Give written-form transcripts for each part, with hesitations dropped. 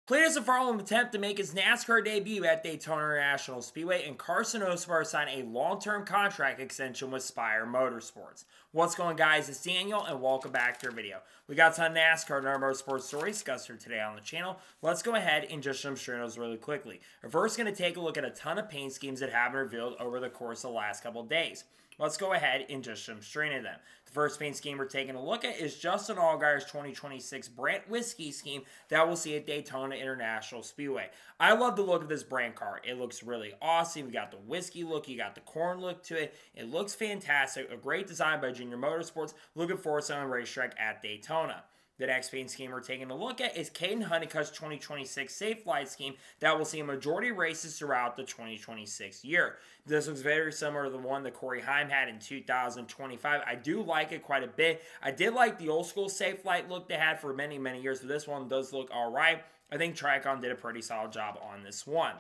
Cleetus McFarland attempt to make his NASCAR debut at Daytona International Speedway, and Carson Hocevar signed a long-term contract extension with Spire Motorsports. What's going on, guys? It's Daniel, and welcome back to our video. We got some NASCAR and our motorsports stories discussed here today on the channel. Let's go ahead and just jump straight those really quickly. We're first going to take a look at a ton of paint schemes that have been revealed over the course of the last couple of days. Let's go ahead and just jump straight into them. The first paint scheme we're taking a look at is Justin Allgaier's 2026 Brent Whiskey scheme that we'll see at Daytona International Speedway. I love the look of this Brent car. It looks really awesome. You got the whiskey look, you got the corn look to it. It looks fantastic. A great design by Junior Motorsports. Looking forward to on the racetrack at Daytona. The next paint scheme we're taking a look at is Caden Honeycutt's 2026 Safe Flight scheme that will see a majority of races throughout the 2026 year. This looks very similar to the one that Corey Heim had in 2025. I do like it quite a bit. I did like the old school Safe Flight look they had for many, many years, but this one does look alright. I think Tricon did a pretty solid job on this one.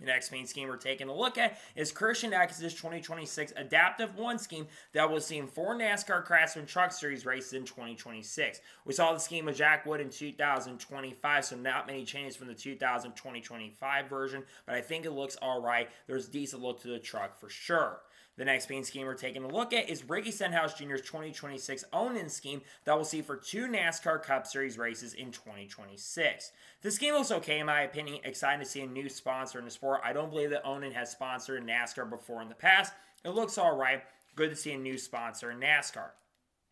The next paint scheme we're taking a look at is Christian Eckes' 2026 Adaptive 1 scheme that will see in 4 NASCAR Craftsman Truck Series races in 2026. We saw the scheme with Jack Wood in 2025, so not many changes from the 2025 version, but I think it looks alright. There's a decent look to the truck for sure. The next paint scheme we're taking a look at is Ricky Stenhouse Jr.'s 2026 Onan scheme that we'll see for 2 NASCAR Cup Series races in 2026. This scheme looks okay in my opinion. Excited to see a new sponsor in the sport. I don't believe that Onan has sponsored NASCAR before in the past. It looks alright. Good to see a new sponsor in NASCAR.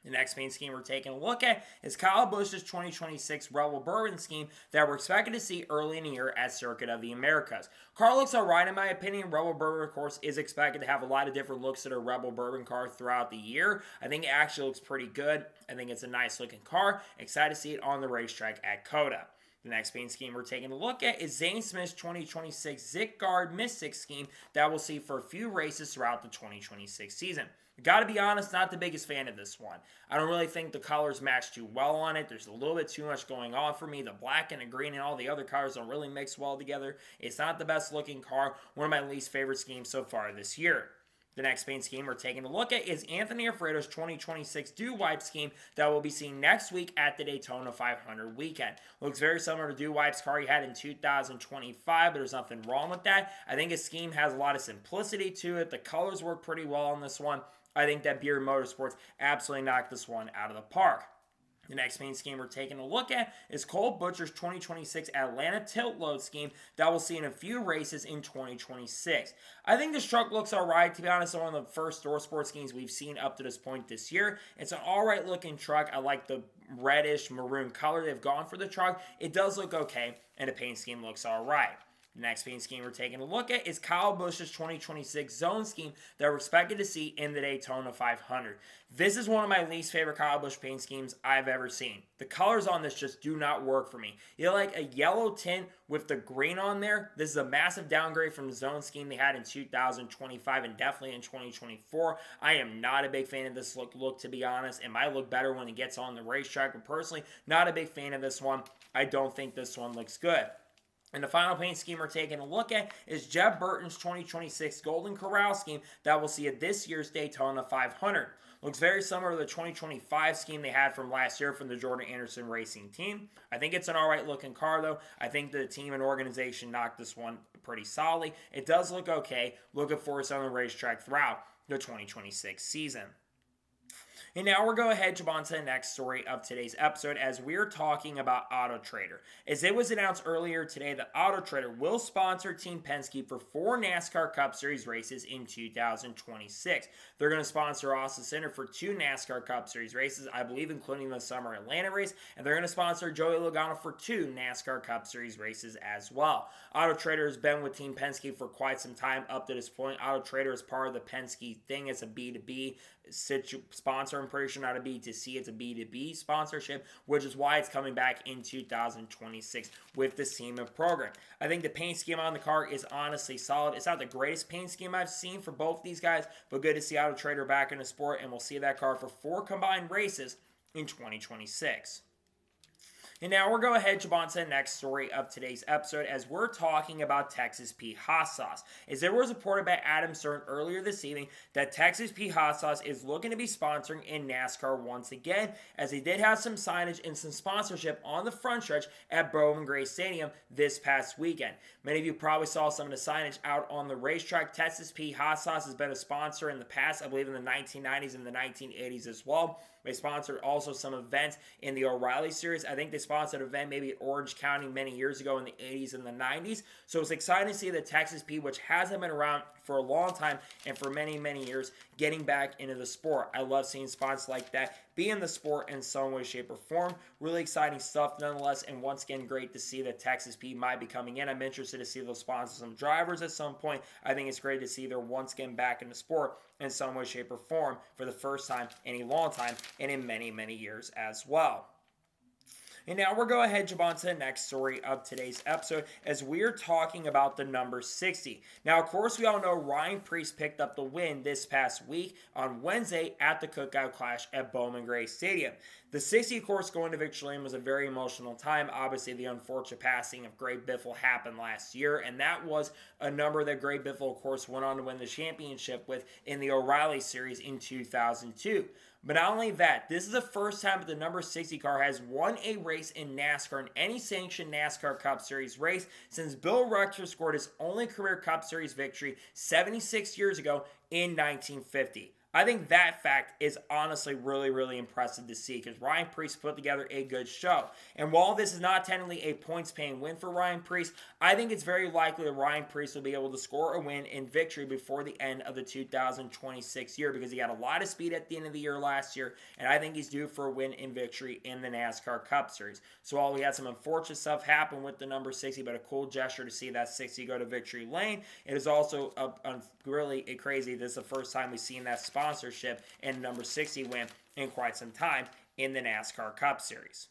The next main scheme we're taking a look at is Kyle Busch's 2026 Rebel Bourbon scheme that we're expected to see early in the year at Circuit of the Americas. Car looks alright in my opinion. Rebel Bourbon, of course, is expected to have a lot of different looks to their Rebel Bourbon car throughout the year. I think it actually looks pretty good. I think it's a nice looking car. Excited to see it on the racetrack at COTA. The next paint scheme we're taking a look at is Zane Smith's 2026 Zickguard Mystic scheme that we'll see for a few races throughout the 2026 season. Gotta be honest, not the biggest fan of this one. I don't really think the colors match too well on it. There's a little bit too much going on for me. The black and the green and all the other colors don't really mix well together. It's not the best looking car. One of my least favorite schemes so far this year. The next paint scheme we're taking a look at is Anthony Alfredo's 2026 Dew Wipe scheme that we'll be seeing next week at the Daytona 500 weekend. Looks very similar to Dew Wipe's car he had in 2025, but there's nothing wrong with that. I think his scheme has a lot of simplicity to it. The colors work pretty well on this one. I think that Beer Motorsports absolutely knocked this one out of the park. The next main scheme we're taking a look at is Cole Butcher's 2026 Atlanta Tilt Load scheme that we'll see in a few races in 2026. I think this truck looks alright. To be honest, one of the first Store Sports schemes we've seen up to this point this year. It's an alright looking truck. I like the reddish maroon color they've gone for the truck. It does look okay, and the paint scheme looks alright. The next paint scheme we're taking a look at is Kyle Busch's 2026 Zone scheme that we're expected to see in the Daytona 500. This is one of my least favorite Kyle Busch paint schemes I've ever seen. The colors on this just do not work for me. You like a yellow tint with the green on there. This is a massive downgrade from the Zone scheme they had in 2025 and definitely in 2024. I am not a big fan of this look to be honest. It might look better when it gets on the racetrack, but personally, not a big fan of this one. I don't think this one looks good. And the final paint scheme we're taking a look at is Jeb Burton's 2026 Golden Corral scheme that we'll see at this year's Daytona 500. Looks very similar to the 2025 scheme they had from last year from the Jordan Anderson Racing team. I think it's an alright looking car though. I think the team and organization knocked this one pretty solidly. It does look okay. Looking forward to on the racetrack throughout the 2026 season. And now we're going to head on to the next story of today's episode as we're talking about Autotrader. As it was announced earlier today that Autotrader will sponsor Team Penske for 4 NASCAR Cup Series races in 2026. They're going to sponsor Austin Center for 2 NASCAR Cup Series races, I believe including the Summer Atlanta race, and they're going to sponsor Joey Logano for 2 NASCAR Cup Series races as well. Autotrader has been with Team Penske for quite some time up to this point. Autotrader is part of the Penske thing. It's a B2B sponsor. I'm pretty sure not a B2C, it's a B2B sponsorship, which is why it's coming back in 2026 with the SEMA program. I think the paint scheme on the car is honestly solid. It's not the greatest paint scheme I've seen for both these guys, but good to see Autotrader back in the sport, and we'll see that car for 4 combined races in 2026. And now we're going to head on to the next story of today's episode as we're talking about Texas Pete Hot Sauce. As there was reported by Adam Stern earlier this evening that Texas Pete Hot Sauce is looking to be sponsoring in NASCAR once again, as they did have some signage and some sponsorship on the front stretch at Bowman Gray Stadium this past weekend. Many of you probably saw some of the signage out on the racetrack. Texas Pete Hot Sauce has been a sponsor in the past, I believe in the 1990s and the 1980s as well. They sponsored also some events in the O'Reilly Series. I think they sponsored an event maybe at Orange County many years ago in the 80s and the 90s. So it's exciting to see the Texas Pete, which hasn't been around for a long time and for many, many years, getting back into the sport. I love seeing sponsors like that be in the sport in some way, shape, or form. Really exciting stuff nonetheless, and once again, great to see that Texas Pete might be coming in. I'm interested to see those sponsors some drivers at some point. I think it's great to see they're once again back in the sport in some way, shape, or form for the first time in a long time and in many, many years as well. And now we're going to head on to the next story of today's episode as we're talking about the number 60. Now, of course, we all know Ryan Preece picked up the win this past week on Wednesday at the Cookout Clash at Bowman Gray Stadium. The 60, of course, going to victory lane was a very emotional time. Obviously, the unfortunate passing of Greg Biffle happened last year, and that was a number that Greg Biffle, of course, went on to win the championship with in the O'Reilly Series in 2002. But not only that, this is the first time that the number 60 car has won a race in NASCAR in any sanctioned NASCAR Cup Series race since Bill Rutger scored his only career Cup Series victory 76 years ago in 1950. I think that fact is honestly really, really impressive to see because Ryan Preece put together a good show. And while this is not technically a points-paying win for Ryan Preece, I think it's very likely that Ryan Preece will be able to score a win in victory before the end of the 2026 year because he had a lot of speed at the end of the year last year, and I think he's due for a win in victory in the NASCAR Cup Series. So while we had some unfortunate stuff happen with the number 60, but a cool gesture to see that 60 go to victory lane, it is also really crazy. This is the first time we've seen that sponsorship and number 60 win in quite some time in the NASCAR Cup Series.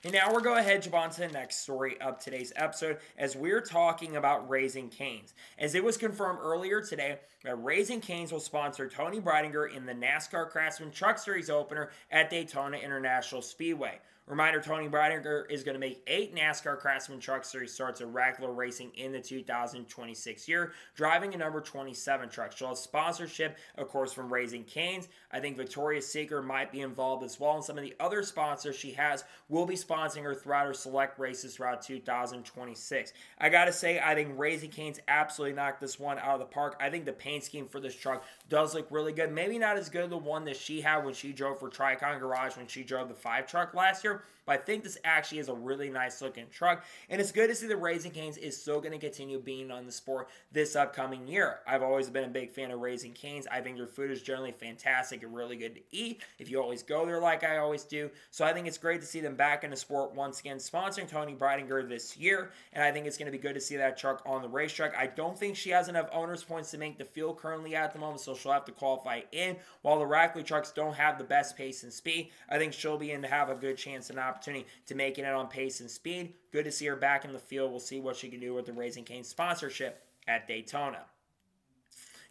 And now we're going to head on to the next story of today's episode as we're talking about Raising Cane's. As it was confirmed earlier today that Raising Cane's will sponsor Tony Breidinger in the NASCAR Craftsman Truck Series opener at Daytona International Speedway. Reminder, Tony Breidinger is going to make 8 NASCAR Craftsman Truck Series starts at regular racing in the 2026 year, driving a number 27 truck. She'll have sponsorship, of course, from Raising Cane's. I think Victoria's Secret might be involved as well, and some of the other sponsors she has will be sponsoring her throughout her select races throughout 2026. I got to say, I think Raising Cane's absolutely knocked this one out of the park. I think the paint scheme for this truck does look really good. Maybe not as good as the one that she had when she drove for Tricon Garage when she drove the 5 truck last year, but I think this actually is a really nice looking truck, and it's good to see that Raising Cane's is still going to continue being on the sport this upcoming year. I've always been a big fan of Raising Cane's. I think their food is generally fantastic and really good to eat if you always go there like I always do. So I think it's great to see them back in the sport once again, sponsoring Tony Breidinger this year, and I think it's going to be good to see that truck on the racetrack. I don't think she has enough owner's points to make the field currently at the moment, so she'll have to qualify in. While the Rackley trucks don't have the best pace and speed, I think she'll be in to have a good chance and opportunity to making it on pace and speed. Good to see her back in the field. We'll see what she can do with the Raising Cane's sponsorship at Daytona.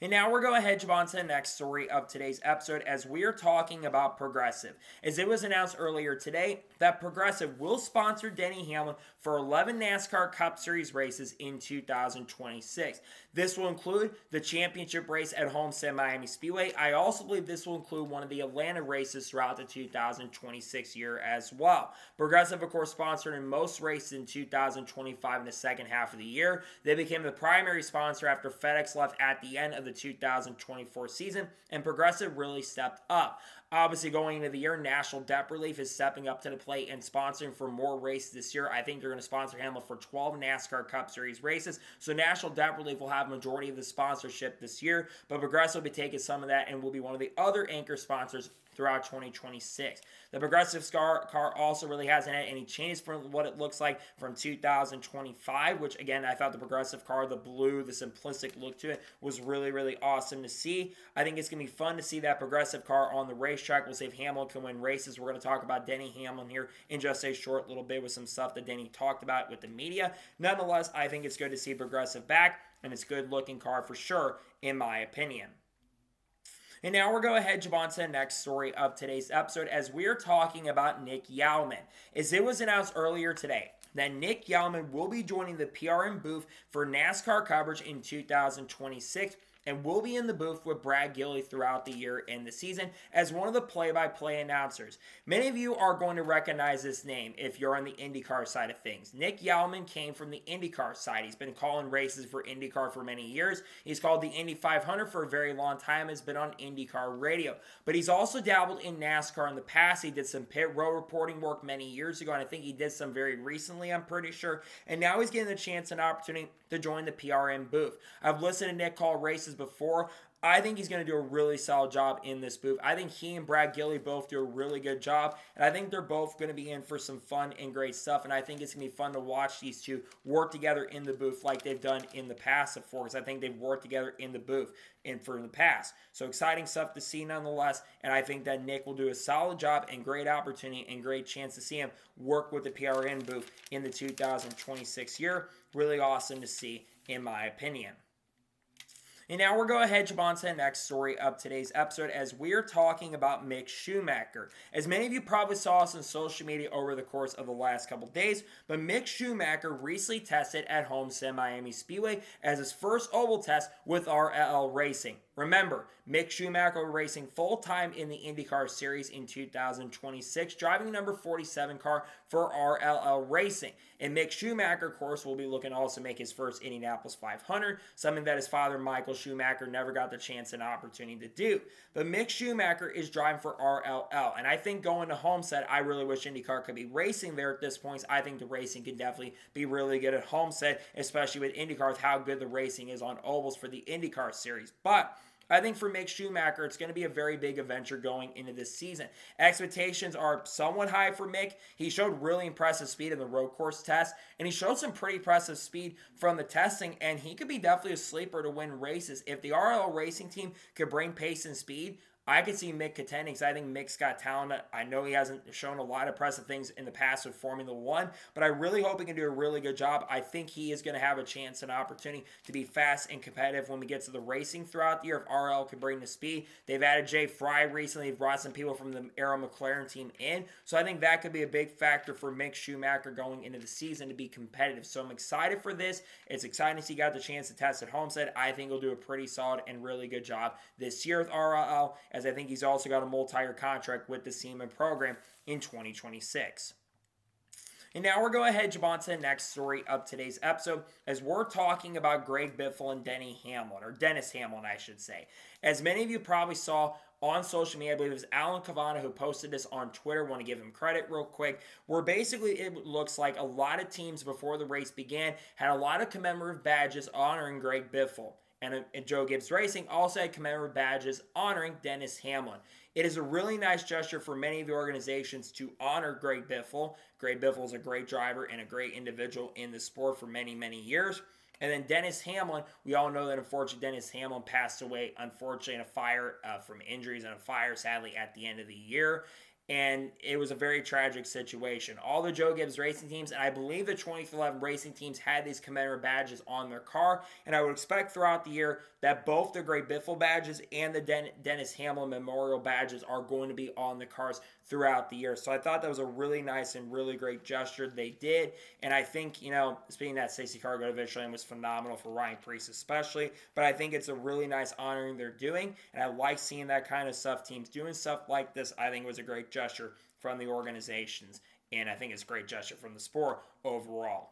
And now we're going to head on to the next story of today's episode as we're talking about Progressive. As it was announced earlier today that Progressive will sponsor Denny Hamlin for 11 NASCAR Cup Series races in 2026. This will include the championship race at Homestead Miami Speedway. I also believe this will include one of the Atlanta races throughout the 2026 year as well. Progressive, of course, sponsored in most races in 2025 in the second half of the year. They became the primary sponsor after FedEx left at the end of the 2024 season, and Progressive really stepped up. Obviously, going into the year, National Debt Relief is stepping up to the plate and sponsoring for more races this year. I think they're going to sponsor Hamlin for 12 NASCAR Cup Series races. So National Debt Relief will have a majority of the sponsorship this year, but Progressive will be taking some of that and will be one of the other anchor sponsors throughout 2026. The Progressive car also really hasn't had any changes from what it looks like from 2025, which again, I thought the Progressive car, the blue, the simplistic look to it was really, really awesome to see. I think it's going to be fun to see that Progressive car on the racetrack. We'll see if Hamlin can win races. We're going to talk about Denny Hamlin here in just a short little bit with some stuff that Denny talked about with the media. Nonetheless, I think it's good to see Progressive back, and it's a good looking car for sure, in my opinion. And now we're going to head on to the next story of today's episode as we are talking about Nick Yeoman. As it was announced earlier today that Nick Yeoman will be joining the PRM booth for NASCAR coverage in 2026 and will be in the booth with Brad Gilly throughout the year and the season as one of the play-by-play announcers. Many of you are going to recognize this name if you're on the IndyCar side of things. Nick Yeoman came from the IndyCar side. He's been calling races for IndyCar for many years. He's called the Indy 500 for a very long time, has been on IndyCar radio. But he's also dabbled in NASCAR in the past. He did some pit row reporting work many years ago, and I think he did some very recently, I'm pretty sure. And now he's getting the chance and opportunity to join the PRM booth. I've listened to Nick call races before. I think he's going to do a really solid job in this booth. I think he and Brad Gilly both do a really good job, and I think they're both going to be in for some fun and great stuff, and I think it's going to be fun to watch these two work together in the booth like they've done in the past, of course. I think they've worked together in the booth for the past. So exciting stuff to see nonetheless, and I think that Nick will do a solid job and great opportunity and great chance to see him work with the PRN booth in the 2026 year. Really awesome to see, in my opinion. And now we're going to head on to the next story of today's episode as we're talking about Mick Schumacher. As many of you probably saw us on social media over the course of the last couple days, but Mick Schumacher recently tested at Homestead Miami Speedway as his first oval test with RLL Racing. Remember, Mick Schumacher racing full-time in the IndyCar Series in 2026, driving number 47 car for RLL Racing. And Mick Schumacher, of course, will be looking to also make his first Indianapolis 500, something that his father, Michael Schumacher, never got the chance and opportunity to do. But Mick Schumacher is driving for RLL, and I think going to Homestead, I really wish IndyCar could be racing there at this point. I think the racing can definitely be really good at Homestead, especially with IndyCar, with how good the racing is on ovals for the IndyCar Series. But I think for Mick Schumacher, it's going to be a very big adventure going into this season. Expectations are somewhat high for Mick. He showed really impressive speed in the road course test, and he showed some pretty impressive speed from the testing, and he could be definitely a sleeper to win races. If the RL Racing team could bring pace and speed, I could see Mick contending because I think Mick's got talent. I know he hasn't shown a lot of impressive things in the past with Formula One, but I really hope he can do a really good job. I think he is going to have a chance and opportunity to be fast and competitive when we get to the racing throughout the year. If RL can bring the speed, they've added Jay Fry recently. They've brought some people from the Arrow McLaren team in, so I think that could be a big factor for Mick Schumacher going into the season to be competitive. So I'm excited for this. It's exciting to see he got the chance to test at Homestead. I think he'll do a pretty solid and really good job this year with RL, as I think he's also got a multi-year contract with the Seaman program in 2026. And now we're going to head on to the next story of today's episode as we're talking about Greg Biffle and Denny Hamlin, or Dennis Hamlin, I should say. As many of you probably saw on social media, I believe it was Alan Cavana who posted this on Twitter. Want to give him credit real quick. Where basically it looks like a lot of teams before the race began had a lot of commemorative badges honoring Greg Biffle. And Joe Gibbs Racing also had commemorative badges honoring Dennis Hamlin. It is a really nice gesture for many of the organizations to honor Greg Biffle. Greg Biffle is a great driver and a great individual in the sport for many, many years. And then Dennis Hamlin, we all know that unfortunately Dennis Hamlin passed away, unfortunately, in a fire from injuries and a fire, sadly, at the end of the year. And it was a very tragic situation. All the Joe Gibbs racing teams, and I believe the 2011 racing teams had these commemorative badges on their car. And I would expect throughout the year that both the Greg Biffle badges and the Dennis Hamlin memorial badges are going to be on the cars throughout the year. So I thought that was a really nice and really great gesture they did. And I think, speaking of that, Stacey Cargo eventually was phenomenal for Ryan Preece especially. But I think it's a really nice honoring they're doing. And I like seeing that kind of stuff. Teams doing stuff like this, I think it was a great gesture from the organizations. And I think it's a great gesture from the sport overall.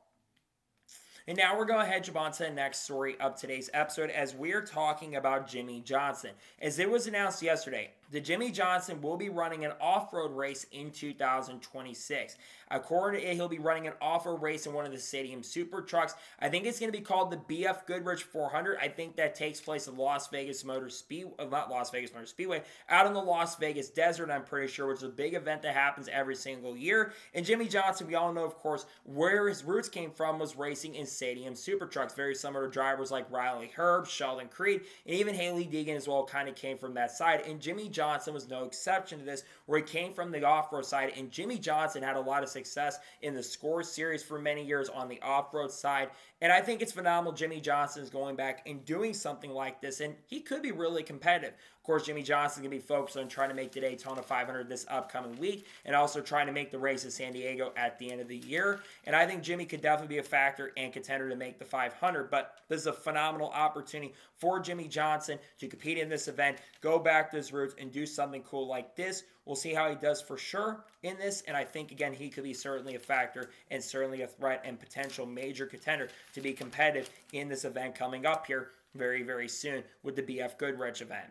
And now we're going to head on to the next story of today's episode as we're talking about Jimmie Johnson. As it was announced yesterday, that Jimmie Johnson will be running an off-road race in 2026. According to it, he'll be running an off-road race in one of the Stadium Super Trucks. I think it's going to be called the BF Goodrich 400. I think that takes place at Las Vegas Motor Speedway, not Las Vegas Motor Speedway, out in the Las Vegas desert, I'm pretty sure, which is a big event that happens every single year. And Jimmie Johnson, we all know, of course, where his roots came from was racing in Stadium Super Trucks. Very similar to drivers like Riley Herbst, Sheldon Creed, and even Haley Deegan as well kind of came from that side. And Jimmie Johnson was no exception to this, where he came from the off-road side. And Jimmie Johnson had a lot of success in the Score Series for many years on the off-road side. And I think it's phenomenal Jimmie Johnson is going back and doing something like this, and he could be really competitive. Of course, Jimmie Johnson is going to be focused on trying to make the Daytona 500 this upcoming week and also trying to make the race at San Diego at the end of the year. And I think Jimmie could definitely be a factor and contender to make the 500. But this is a phenomenal opportunity for Jimmie Johnson to compete in this event, go back to his roots, and do something cool like this. We'll see how he does for sure in this, and I think, again, he could be certainly a factor and certainly a threat and potential major contender to be competitive in this event coming up here very, very soon with the BF Goodrich event.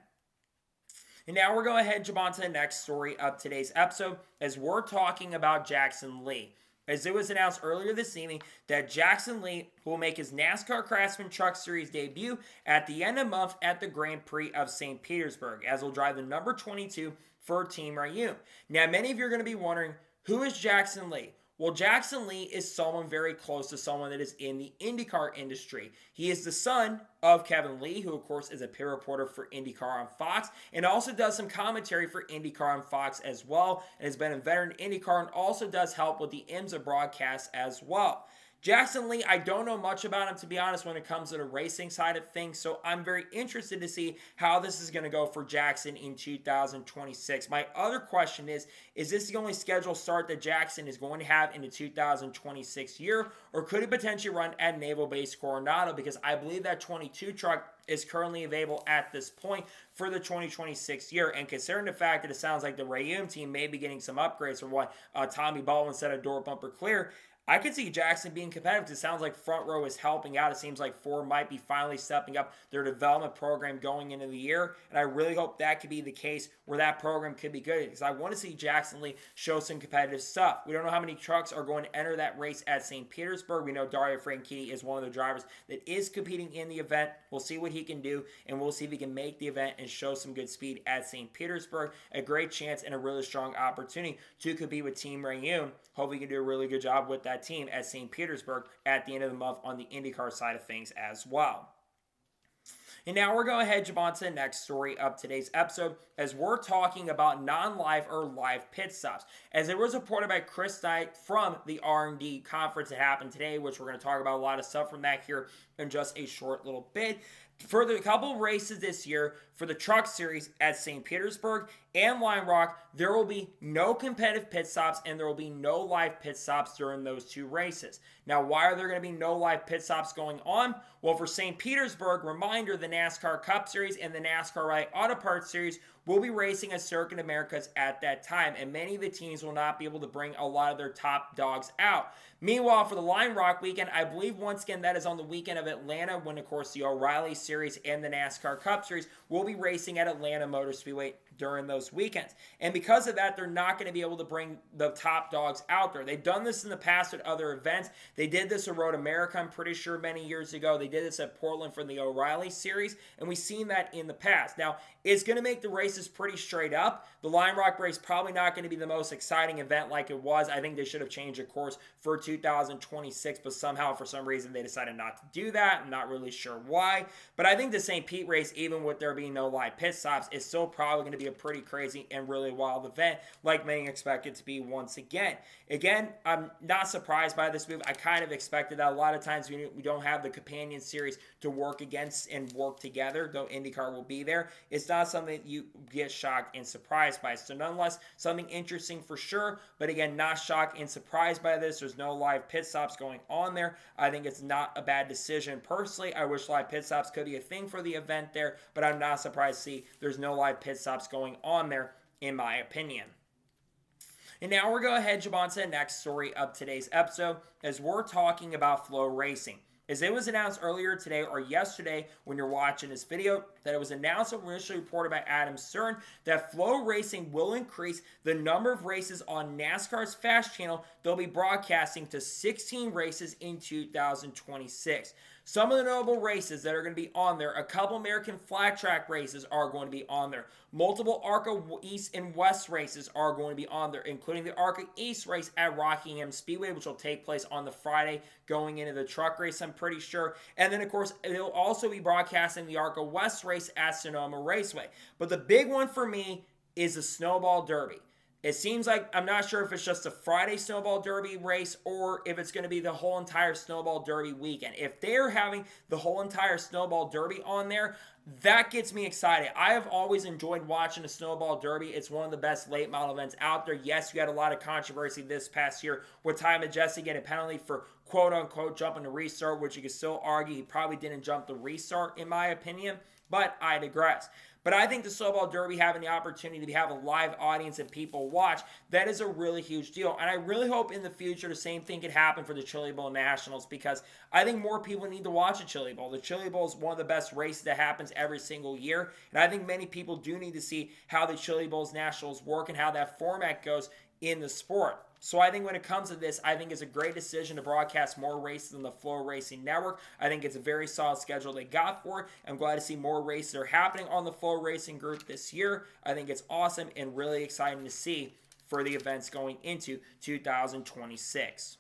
And now we're going to head jump on to the next story of today's episode as we're talking about Jackson Lee. As it was announced earlier this evening that Jackson Lee will make his NASCAR Craftsman Truck Series debut at the end of the month at the Grand Prix of St. Petersburg, as he'll drive the number 22 for Team Yeoman. Now, many of you are going to be wondering, who is Jackson Lee? Well, Jackson Lee is someone very close to someone that is in the IndyCar industry. He is the son of Kevin Lee, who, of course, is a peer reporter for IndyCar on Fox, and also does some commentary for IndyCar on Fox as well, and has been a veteran in IndyCar and also does help with the IMSA broadcast as well. Jackson Lee, I don't know much about him, to be honest, when it comes to the racing side of things, so I'm very interested to see how this is going to go for Jackson in 2026. My other question is this the only scheduled start that Jackson is going to have in the 2026 year, or could he potentially run at Naval Base Coronado, because I believe that 22 truck is currently available at this point for the 2026 year. And considering the fact that it sounds like the Yeoman team may be getting some upgrades from what Tommy Baldwin said at Door Bumper Clear, I could see Jackson being competitive. It sounds like Front Row is helping out. It seems like Ford might be finally stepping up their development program going into the year. And I really hope that could be the case where that program could be good, because I want to see Jackson Lee show some competitive stuff. We don't know how many trucks are going to enter that race at St. Petersburg. We know Dario Franchitti is one of the drivers that is competing in the event. We'll see what he can do, and we'll see if he can make the event and show some good speed at St. Petersburg. A great chance and a really strong opportunity to compete with Team Yeoman. Hopefully he can do a really good job with that team at St. Petersburg at the end of the month on the IndyCar side of things as well. And now we're going to head jump on to the next story of today's episode as we're talking about non-live or live pit stops. As it was reported by Chris Knight from the R&D conference that happened today, which we're going to talk about a lot of stuff from that here in just a short little bit. For the couple of races this year for the Truck Series at St. Petersburg and Lime Rock, there will be no competitive pit stops and there will be no live pit stops during those two races. Now, why are there going to be no live pit stops going on? Well, for St. Petersburg, reminder, the NASCAR Cup Series and the NASCAR Rally Auto Parts Series will be racing at Circuit Americas at that time, and many of the teams will not be able to bring a lot of their top dogs out. Meanwhile, for the Lime Rock weekend, I believe once again that is on the weekend of Atlanta, when, of course, the O'Reilly Series and the NASCAR Cup Series will be racing at Atlanta Motor Speedway during those weekends. And because of that, they're not going to be able to bring the top dogs out there. They've done this in the past at other events. They did this at Road America, I'm pretty sure, many years ago. They did this at Portland for the O'Reilly Series, and we've seen that in the past. Now, it's going to make the races pretty straight up. The Lime Rock race probably not going to be the most exciting event like it was. I think they should have changed the course for 2026, but somehow, for some reason, they decided not to do that. I'm not really sure why. But I think the St. Pete race, even with there being no live pit stops, is still probably going to be a pretty crazy and really wild event, like many expect it to be once again. Again, I'm not surprised by this move. I kind of expected that. A lot of times we don't have the companion series to work against and work together, though IndyCar will be there. It's not something that you get shocked and surprised by. So nonetheless, something interesting for sure, but again, not shocked and surprised by this. There's no live pit stops going on there. I think it's not a bad decision. Personally, I wish live pit stops could be a thing for the event there, but I'm not surprised to see there's no live pit stops going on there, in my opinion. And now we're going to head jump on to the next story of today's episode as we're talking about FloRacing. As it was announced earlier today or yesterday when you're watching this video, that it was announced and initially reported by Adam Stern that FloRacing will increase the number of races on NASCAR's Fast Channel. They'll be broadcasting to 16 races in 2026. Some of the notable races that are going to be on there, a couple American flat track races are going to be on there. Multiple ARCA East and West races are going to be on there, including the ARCA East race at Rockingham Speedway, which will take place on the Friday going into the truck race, I'm pretty sure. And then, of course, they'll also be broadcasting the ARCA West race at Sonoma Raceway. But the big one for me is the Snowball Derby. It seems like, I'm not sure if it's just a Friday Snowball Derby race or if it's going to be the whole entire Snowball Derby weekend. If they're having the whole entire Snowball Derby on there, that gets me excited. I have always enjoyed watching a Snowball Derby. It's one of the best late model events out there. Yes, you had a lot of controversy this past year with Ty Majeski getting a penalty for quote-unquote jumping the restart, which you could still argue he probably didn't jump the restart in my opinion, but I digress. But I think the Snowball Derby having the opportunity to have a live audience and people watch, that is a really huge deal. And I really hope in the future the same thing could happen for the Chili Bowl Nationals, because I think more people need to watch the Chili Bowl. The Chili Bowl is one of the best races that happens every single year. And I think many people do need to see how the Chili Bowls Nationals work and how that format goes in the sport. So I think when it comes to this, I think it's a great decision to broadcast more races on the FloRacing network. I think it's a very solid schedule they got for it. I'm glad to see more races are happening on the FloRacing group this year. I think it's awesome and really exciting to see for the events going into 2026.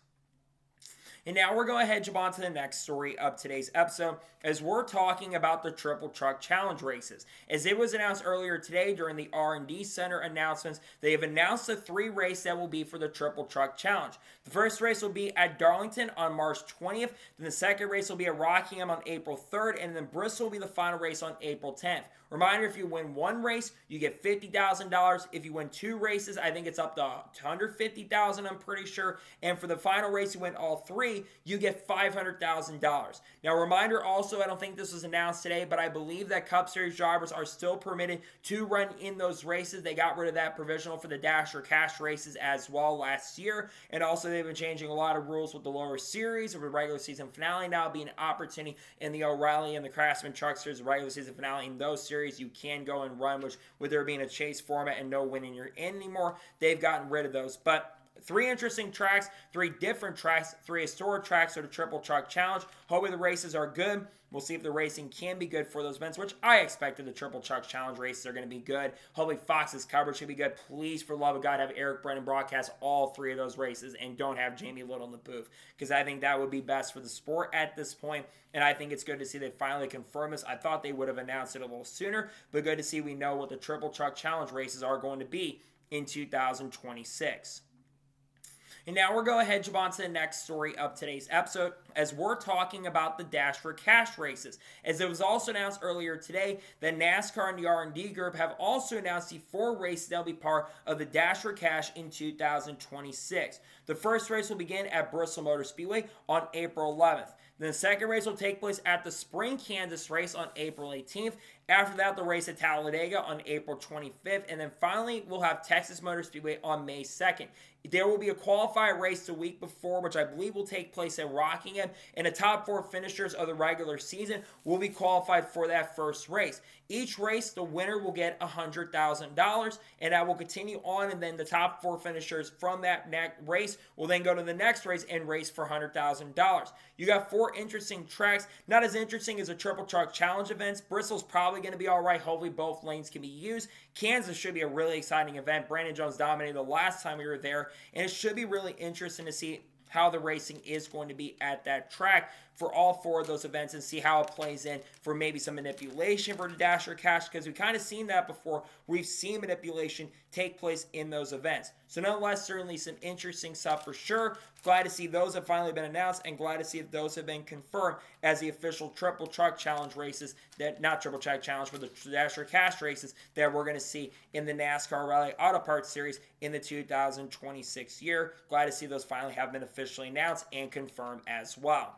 And now we're going to jump on to the next story of today's episode, as we're talking about the Triple Truck Challenge races. As it was announced earlier today during the R&D Center announcements, they have announced the 3 races that will be for the Triple Truck Challenge. The first race will be at Darlington on March 20th. Then the second race will be at Rockingham on April 3rd. And then Bristol will be the final race on April 10th. Reminder, if you win one race, you get $50,000. If you win 2 races, I think it's up to $150,000, I'm pretty sure. And for the final race, you win all 3, you get $500,000. Now, reminder also, I don't think this was announced today, but I believe that Cup Series drivers are still permitted to run in those races. They got rid of that provisional for the Dasher Cash races as well last year. And also, they've been changing a lot of rules with the lower series, with the regular season finale now being an opportunity in the O'Reilly and the Craftsman Truck Series regular season finale. In those series, you can go and run, which with there being a chase format and no winning you're in anymore, they've gotten rid of those. But 3 interesting tracks, 3 different tracks, 3 historic tracks for the Triple Truck Challenge. Hopefully the races are good. We'll see if the racing can be good for those events, which I expected the Triple Truck Challenge races are going to be good. Hopefully Fox's coverage should be good. Please, for the love of God, have Eric Brennan broadcast all 3 of those races and don't have Jamie Little in the booth, because I think that would be best for the sport at this point, and I think it's good to see they finally confirm this. I thought they would have announced it a little sooner, but good to see we know what the Triple Truck Challenge races are going to be in 2026. And now we're going to jump on to the next story of today's episode, as we're talking about the Dash for Cash races. As it was also announced earlier today, that NASCAR and the R&D group have also announced the 4 races that will be part of the Dash for Cash in 2026. The first race will begin at Bristol Motor Speedway on April 11th. Then the second race will take place at the Spring Kansas race on April 18th. After that, the race at Talladega on April 25th. And then finally, we'll have Texas Motor Speedway on May 2nd. There will be a qualifier race the week before, which I believe will take place at Rockingham. And the top 4 finishers of the regular season will be qualified for that first race. Each race, the winner will get $100,000, and that will continue on. And then the top 4 finishers from that race will then go to the next race and race for $100,000. You got 4 interesting tracks, not as interesting as the Triple Truck Challenge events. Bristol's probably going to be all right. Hopefully both lanes can be used. Kansas should be a really exciting event. Brandon Jones dominated the last time we were there, and it should be really interesting to see how the racing is going to be at that track for all 4 of those events, and see how it plays in for maybe some manipulation for the Dasher Cash, because we've kind of seen that before. We've seen manipulation take place in those events. So nonetheless, certainly some interesting stuff for sure. Glad to see those have finally been announced, and glad to see if those have been confirmed as the official Triple Truck Challenge races, that not Triple Truck Challenge, but the Dasher Cash races that we're going to see in the NASCAR Rally Auto Parts Series in the 2026 year. Glad to see those finally have been officially announced and confirmed as well.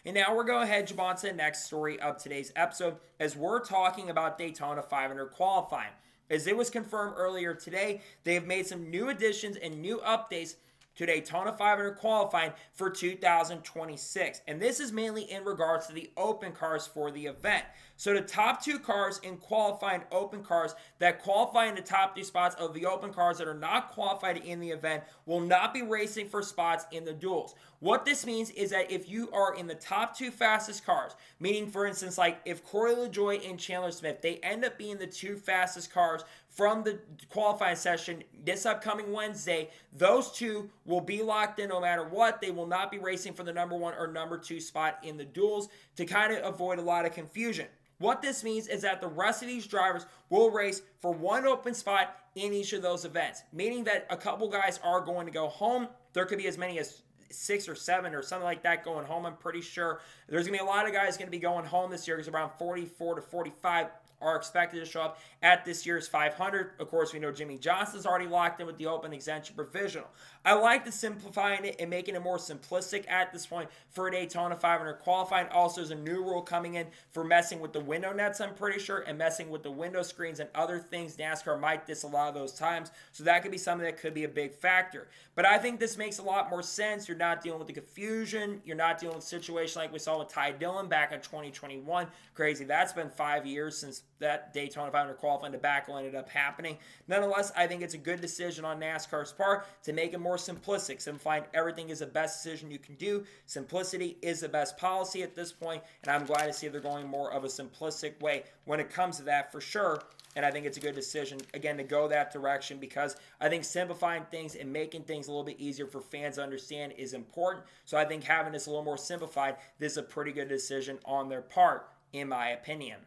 And now we're going to jump on to the next story of today's episode, as we're talking about Daytona 500 qualifying. As it was confirmed earlier today, they have made some new additions and new updates to Daytona 500 qualifying for 2026. And this is mainly in regards to the open cars for the event. So the top 2 cars in qualifying open cars that qualify in the top 2 spots of the open cars that are not qualified in the event will not be racing for spots in the duels. What this means is that if you are in the top 2 fastest cars, meaning for instance like if Corey LaJoie and Chandler Smith, they end up being the 2 fastest cars from the qualifying session this upcoming Wednesday, those 2 will be locked in no matter what. They will not be racing for the number 1 or number 2 spot in the duels, to kind of avoid a lot of confusion. What this means is that the rest of these drivers will race for one open spot in each of those events, meaning that a couple guys are going to go home. There could be as many as 6 or 7 or something like that going home. I'm pretty sure there's going to be a lot of guys going to be going home this year because around 44 to 45 are expected to show up at this year's 500. Of course, we know Jimmie Johnson's already locked in with the open exemption provisional. I like the simplifying it and making it more simplistic at this point for Daytona 500 qualifying. Also, there's a new rule coming in for messing with the window nets, I'm pretty sure, and messing with the window screens and other things. NASCAR might disallow those times, so that could be something that could be a big factor. But I think this makes a lot more sense. You're not dealing with the confusion. You're not dealing with a situation like we saw with Ty Dillon back in 2021. Crazy. That's been 5 years since that Daytona 500 qualifying debacle ended up happening. Nonetheless, I think it's a good decision on NASCAR's part to make it more simplistic. Simplifying everything is the best decision you can do. Simplicity is the best policy at this point, and I'm glad to see they're going more of a simplistic way when it comes to that for sure. And I think it's a good decision, again, to go that direction because I think simplifying things and making things a little bit easier for fans to understand is important. So I think having this a little more simplified, this is a pretty good decision on their part, in my opinion.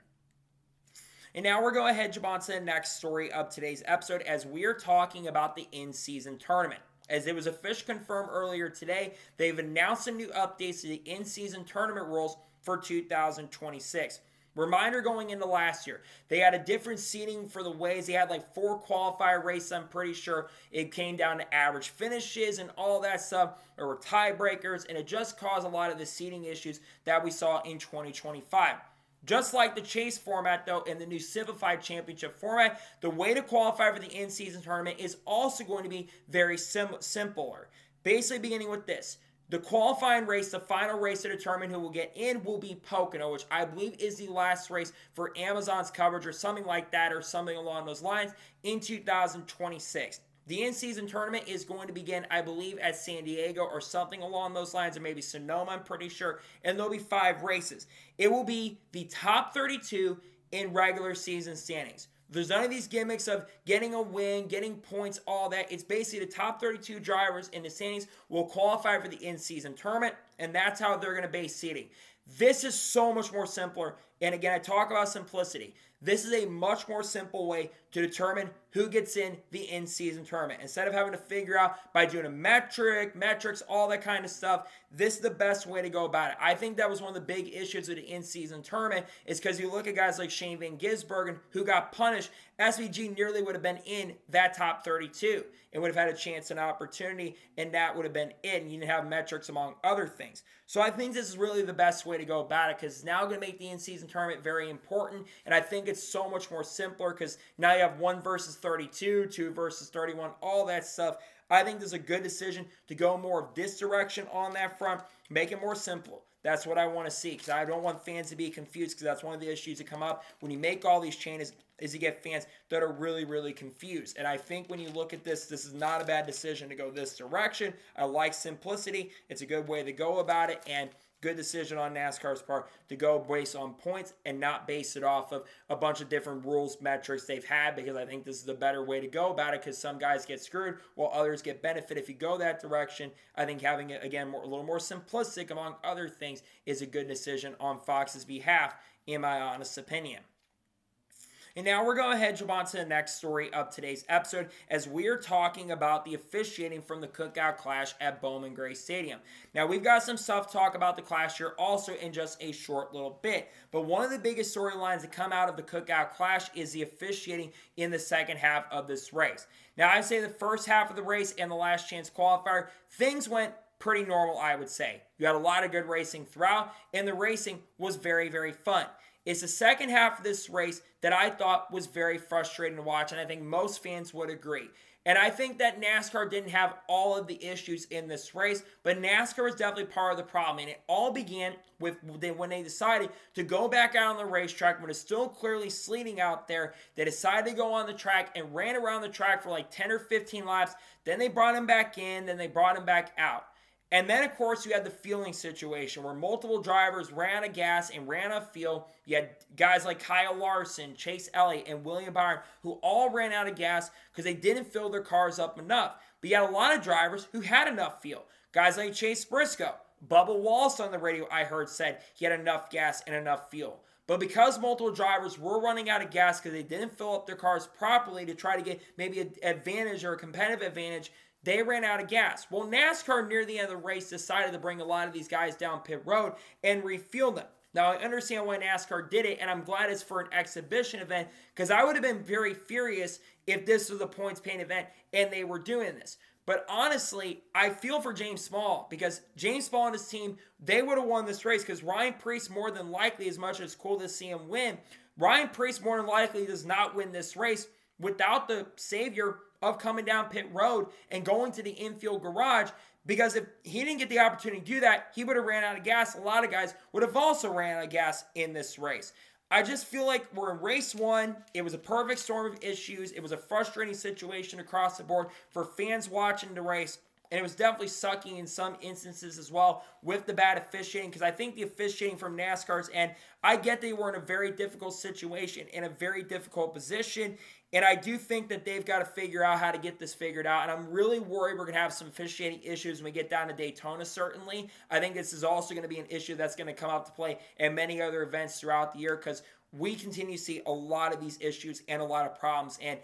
And now we're going to head on to the next story of today's episode as we're talking about the in-season tournament. As it was officially confirmed earlier today, they've announced some new updates to the in-season tournament rules for 2026. Reminder going into last year, they had a different seating for the ways. They had like 4 qualifier races, I'm pretty sure. It came down to average finishes and all that stuff. There were tiebreakers, and it just caused a lot of the seating issues that we saw in 2025. Just like the chase format, though, in the new simplified championship format, the way to qualify for the in-season tournament is also going to be very simpler. Basically beginning with this. The qualifying race, the final race to determine who will get in, will be Pocono, which I believe is the last race for Amazon's coverage or something like that or something along those lines in 2026. The in-season tournament is going to begin, I believe, at San Diego or something along those lines, or maybe Sonoma, I'm pretty sure, and there'll be 5 races. It will be the top 32 in regular season standings. There's none of these gimmicks of getting a win, getting points, all that. It's basically the top 32 drivers in the standings will qualify for the in-season tournament, and that's how they're going to base seeding. This is so much more simpler, and again, I talk about simplicity. This is a much more simple way to determine who gets in the in-season tournament. Instead of having to figure out by doing a metrics, all that kind of stuff, this is the best way to go about it. I think that was one of the big issues with the in-season tournament is because you look at guys like Shane Van Gisbergen who got punished. SVG nearly would have been in that top 32 and would have had a chance and opportunity, and that would have been it. And you didn't have metrics among other things. So I think this is really the best way to go about it because it's now going to make the in-season tournament very important, and I think it's so much more simpler because now you have 1 versus 32, 2 versus 31, all that stuff. I think this is a good decision to go more of this direction on that front, make it more simple. That's what I want to see because I don't want fans to be confused because that's one of the issues that come up when you make all these changes is you get fans that are really, really confused. And I think when you look at this, this is not a bad decision to go this direction. I like simplicity. It's a good way to go about it, and good decision on NASCAR's part to go based on points and not base it off of a bunch of different rules, metrics they've had, because I think this is the better way to go about it because some guys get screwed while others get benefit if you go that direction. I think having it, again, a little more simplistic among other things is a good decision on Fox's behalf, in my honest opinion. And now we're going to head on to the next story of today's episode as we're talking about the officiating from the Cookout Clash at Bowman Gray Stadium. Now, we've got some stuff to talk about the Clash here also in just a short little bit. But one of the biggest storylines that come out of the Cookout Clash is the officiating in the second half of this race. Now, I say the first half of the race and the last chance qualifier, things went pretty normal, I would say. You had a lot of good racing throughout, and the racing was very, very fun. It's the second half of this race that I thought was very frustrating to watch, and I think most fans would agree. And I think that NASCAR didn't have all of the issues in this race, but NASCAR was definitely part of the problem. And it all began with when they decided to go back out on the racetrack when it's still clearly sleeting out there. They decided to go on the track and ran around the track for like 10 or 15 laps. Then they brought him back in, then they brought him back out. And then, of course, you had the fueling situation where multiple drivers ran out of gas and ran out of fuel. You had guys like Kyle Larson, Chase Elliott, and William Byron who all ran out of gas because they didn't fill their cars up enough. But you had a lot of drivers who had enough fuel. Guys like Chase Briscoe. Bubba Wallace on the radio, I heard, said he had enough gas and enough fuel. But because multiple drivers were running out of gas because they didn't fill up their cars properly to try to get maybe an advantage or a competitive advantage, they ran out of gas. Well, NASCAR near the end of the race decided to bring a lot of these guys down pit road and refuel them. Now, I understand why NASCAR did it, and I'm glad it's for an exhibition event, because I would have been very furious if this was a points paint event and they were doing this. But honestly, I feel for James Small, because James Small and his team, they would have won this race, because Ryan Preece, more than likely, as much as it's cool to see him win, Ryan Preece more than likely does not win this race without the savior of coming down pit road and going to the infield garage, because if he didn't get the opportunity to do that, he would have ran out of gas. A lot of guys would have also ran out of gas in this race. I just feel like we're in race one. It was a perfect storm of issues. It was a frustrating situation across the board for fans watching the race. And it was definitely sucking in some instances as well with the bad officiating, because I think the officiating from NASCAR's end, I get they were in a very difficult situation, in a very difficult position, and I do think that they've got to figure out how to get this figured out, and I'm really worried we're going to have some officiating issues when we get down to Daytona, certainly. I think this is also going to be an issue that's going to come up to play in many other events throughout the year, because we continue to see a lot of these issues and a lot of problems. And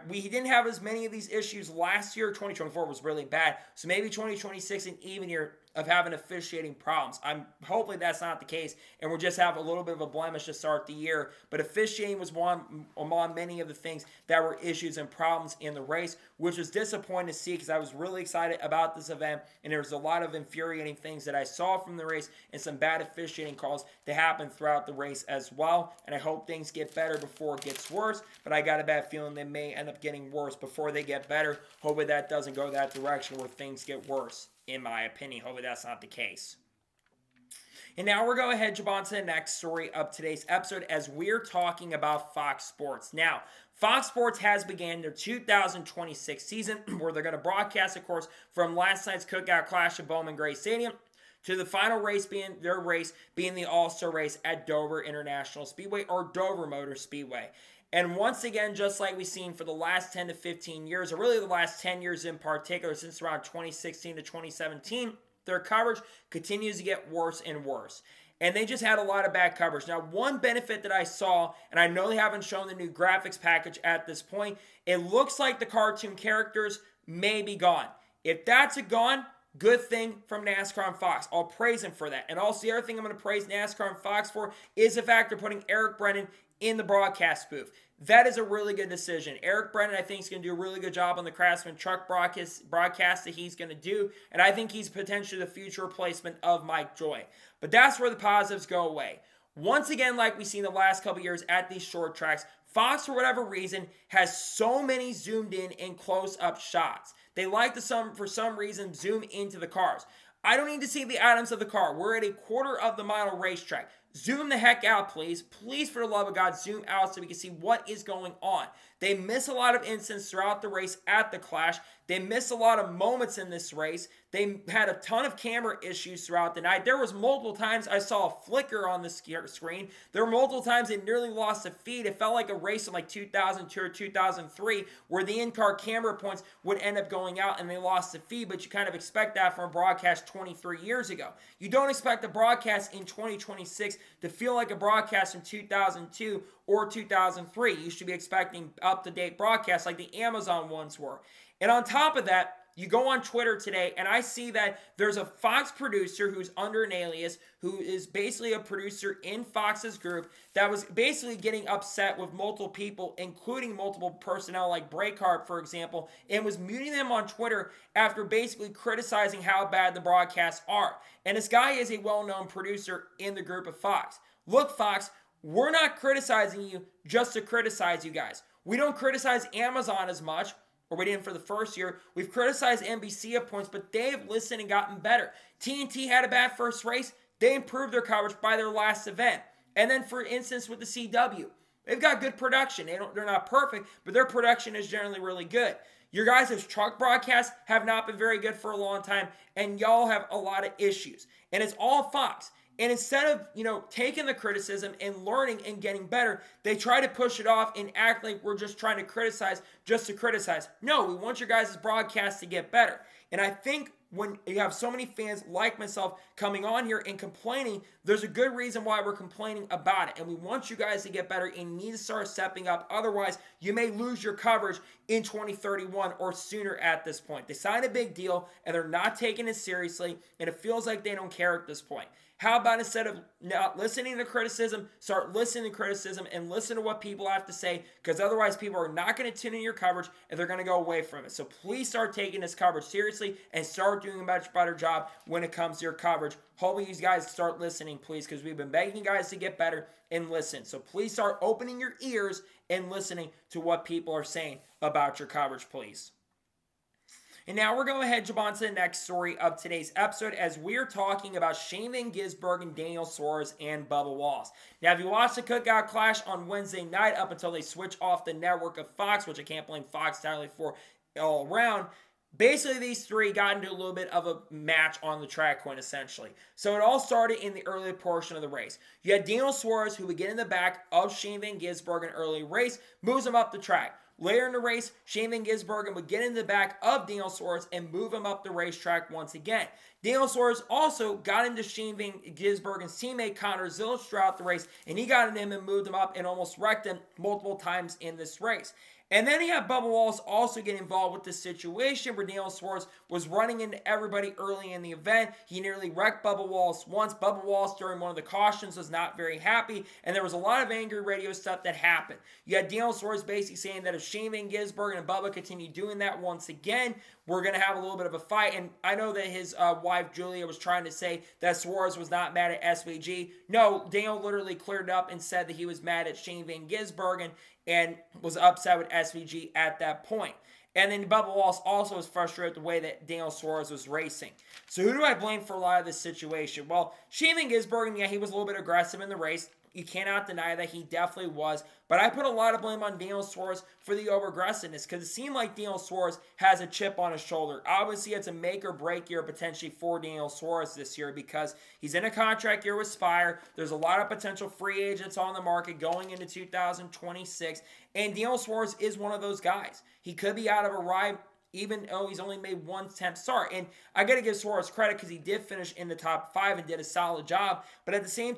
we didn't have as many of these issues last year. 2024 was really bad. So maybe 2026, an even year of having officiating problems. I'm hoping that's not the case, and we'll just have a little bit of a blemish to start the year. But officiating was one among many of the things that were issues and problems in the race, which was disappointing to see, because I was really excited about this event, and there was a lot of infuriating things that I saw from the race and some bad officiating calls that happened throughout the race as well. And I hope things get better before it gets worse, but I got a bad feeling they may end up getting worse before they get better. Hopefully that doesn't go that direction where things get worse, in my opinion. Hopefully that's not the case. And now we're going to head on to the next story of today's episode, as we're talking about Fox Sports. Now, Fox Sports has began their 2026 season, where they're going to broadcast, of course, from last night's Cookout Clash at Bowman Gray Stadium to the final race being the All-Star race at Dover International Speedway, or Dover Motor Speedway. And once again, just like we've seen for the last 10 to 15 years, or really the last 10 years in particular, since around 2016 to 2017, their coverage continues to get worse and worse. And they just had a lot of bad coverage. Now, one benefit that I saw, and I know they haven't shown the new graphics package at this point, it looks like the cartoon characters may be gone. If that's gone, good thing from NASCAR and Fox. I'll praise them for that. And also, the other thing I'm going to praise NASCAR and Fox for is the fact they're putting Eric Brennan in the broadcast booth. That is a really good decision. Eric Brennan, I think, is going to do a really good job on the Craftsman truck broadcast that he's going to do, and I think he's potentially the future replacement of Mike Joy. But that's where the positives go away. Once again, like we've seen the last couple years at these short tracks, Fox, for whatever reason, has so many zoomed in and close-up shots. They like to, for some reason, zoom into the cars. I don't need to see the items of the car. We're at a quarter of the mile racetrack. Zoom the heck out, please. Please, for the love of God, zoom out so we can see what is going on. They miss a lot of incidents throughout the race at the Clash. They missed a lot of moments in this race. They had a ton of camera issues throughout the night. There was multiple times I saw a flicker on the screen. There were multiple times they nearly lost the feed. It felt like a race in like 2002 or 2003 where the in-car camera points would end up going out and they lost the feed, but you kind of expect that from a broadcast 23 years ago. You don't expect a broadcast in 2026 to feel like a broadcast in 2002 or 2003. You should be expecting up-to-date broadcasts like the Amazon ones were. And on top of that, you go on Twitter today, and I see that there's a Fox producer who's under an alias, who is basically a producer in Fox's group, that was basically getting upset with multiple people, including multiple personnel like Breakheart, for example, and was muting them on Twitter after basically criticizing how bad the broadcasts are. And this guy is a well-known producer in the group of Fox. Look, Fox, we're not criticizing you just to criticize you guys. We don't criticize Amazon as much, or we didn't for the first year. We've criticized NBC at points, but they have listened and gotten better. TNT had a bad first race. They improved their coverage by their last event. And then, for instance, with the CW, they've got good production. They're not perfect, but their production is generally really good. Your guys' truck broadcasts have not been very good for a long time, and y'all have a lot of issues. And it's all Fox. And instead of, taking the criticism and learning and getting better, they try to push it off and act like we're just trying to criticize just to criticize. No, we want your guys' broadcast to get better. And I think when you have so many fans like myself coming on here and complaining, there's a good reason why we're complaining about it. And we want you guys to get better and you need to start stepping up. Otherwise, you may lose your coverage in 2031 or sooner at this point. They signed a big deal and they're not taking it seriously, and it feels like they don't care at this point. How about instead of not listening to criticism, start listening to criticism and listen to what people have to say, because otherwise people are not going to tune in your coverage and they're going to go away from it. So please start taking this coverage seriously and start doing a much better job when it comes to your coverage. Hopefully you guys start listening, please, because we've been begging you guys to get better and listen. So please start opening your ears and listening to what people are saying about your coverage, please. And now we're going to head on to the next story of today's episode as we're talking about Shane Van Gisbergen, Daniel Suarez, and Bubba Wallace. Now, if you watched the Cookout Clash on Wednesday night up until they switched off the network of Fox, which I can't blame Fox entirely for all around, basically these three got into a little bit of a match on the track, quintessentially. So it all started in the early portion of the race. You had Daniel Suarez, who would get in the back of Shane Van Gisbergen early race, moves him up the track. Later in the race, Shane Van Gisbergen would get in the back of Daniel Suarez and move him up the racetrack once again. Daniel Suarez also got into Shane Van Gisbergen's teammate Connor Zilisch throughout the race, and he got into him and moved him up and almost wrecked him multiple times in this race. And then he had Bubba Wallace also get involved with this situation where Daniel Suarez was running into everybody early in the event. He nearly wrecked Bubba Wallace once. Bubba Wallace, during one of the cautions, was not very happy, and there was a lot of angry radio stuff that happened. You had Daniel Suarez basically saying that if Shane Van Gisbergen and Bubba continue doing that once again, we're going to have a little bit of a fight. And I know that his wife, Julia, was trying to say that Suarez was not mad at SVG. No, Daniel literally cleared up and said that he was mad at Shane Van Gisbergen and was upset with SVG at that point. And then Bubba Wallace also was frustrated with the way that Daniel Suarez was racing. So who do I blame for a lot of this situation? Well, Shane Van Gisbergen, yeah, he was a little bit aggressive in the race. You cannot deny that he definitely was. But I put a lot of blame on Daniel Suarez for the over-aggressiveness because it seemed like Daniel Suarez has a chip on his shoulder. Obviously, it's a make or break year potentially for Daniel Suarez this year because he's in a contract year with Spire. There's a lot of potential free agents on the market going into 2026. And Daniel Suarez is one of those guys. He could be out of a ride even though he's only made one temp start. And I got to give Suarez credit because he did finish in the top 5 and did a solid job. But at the same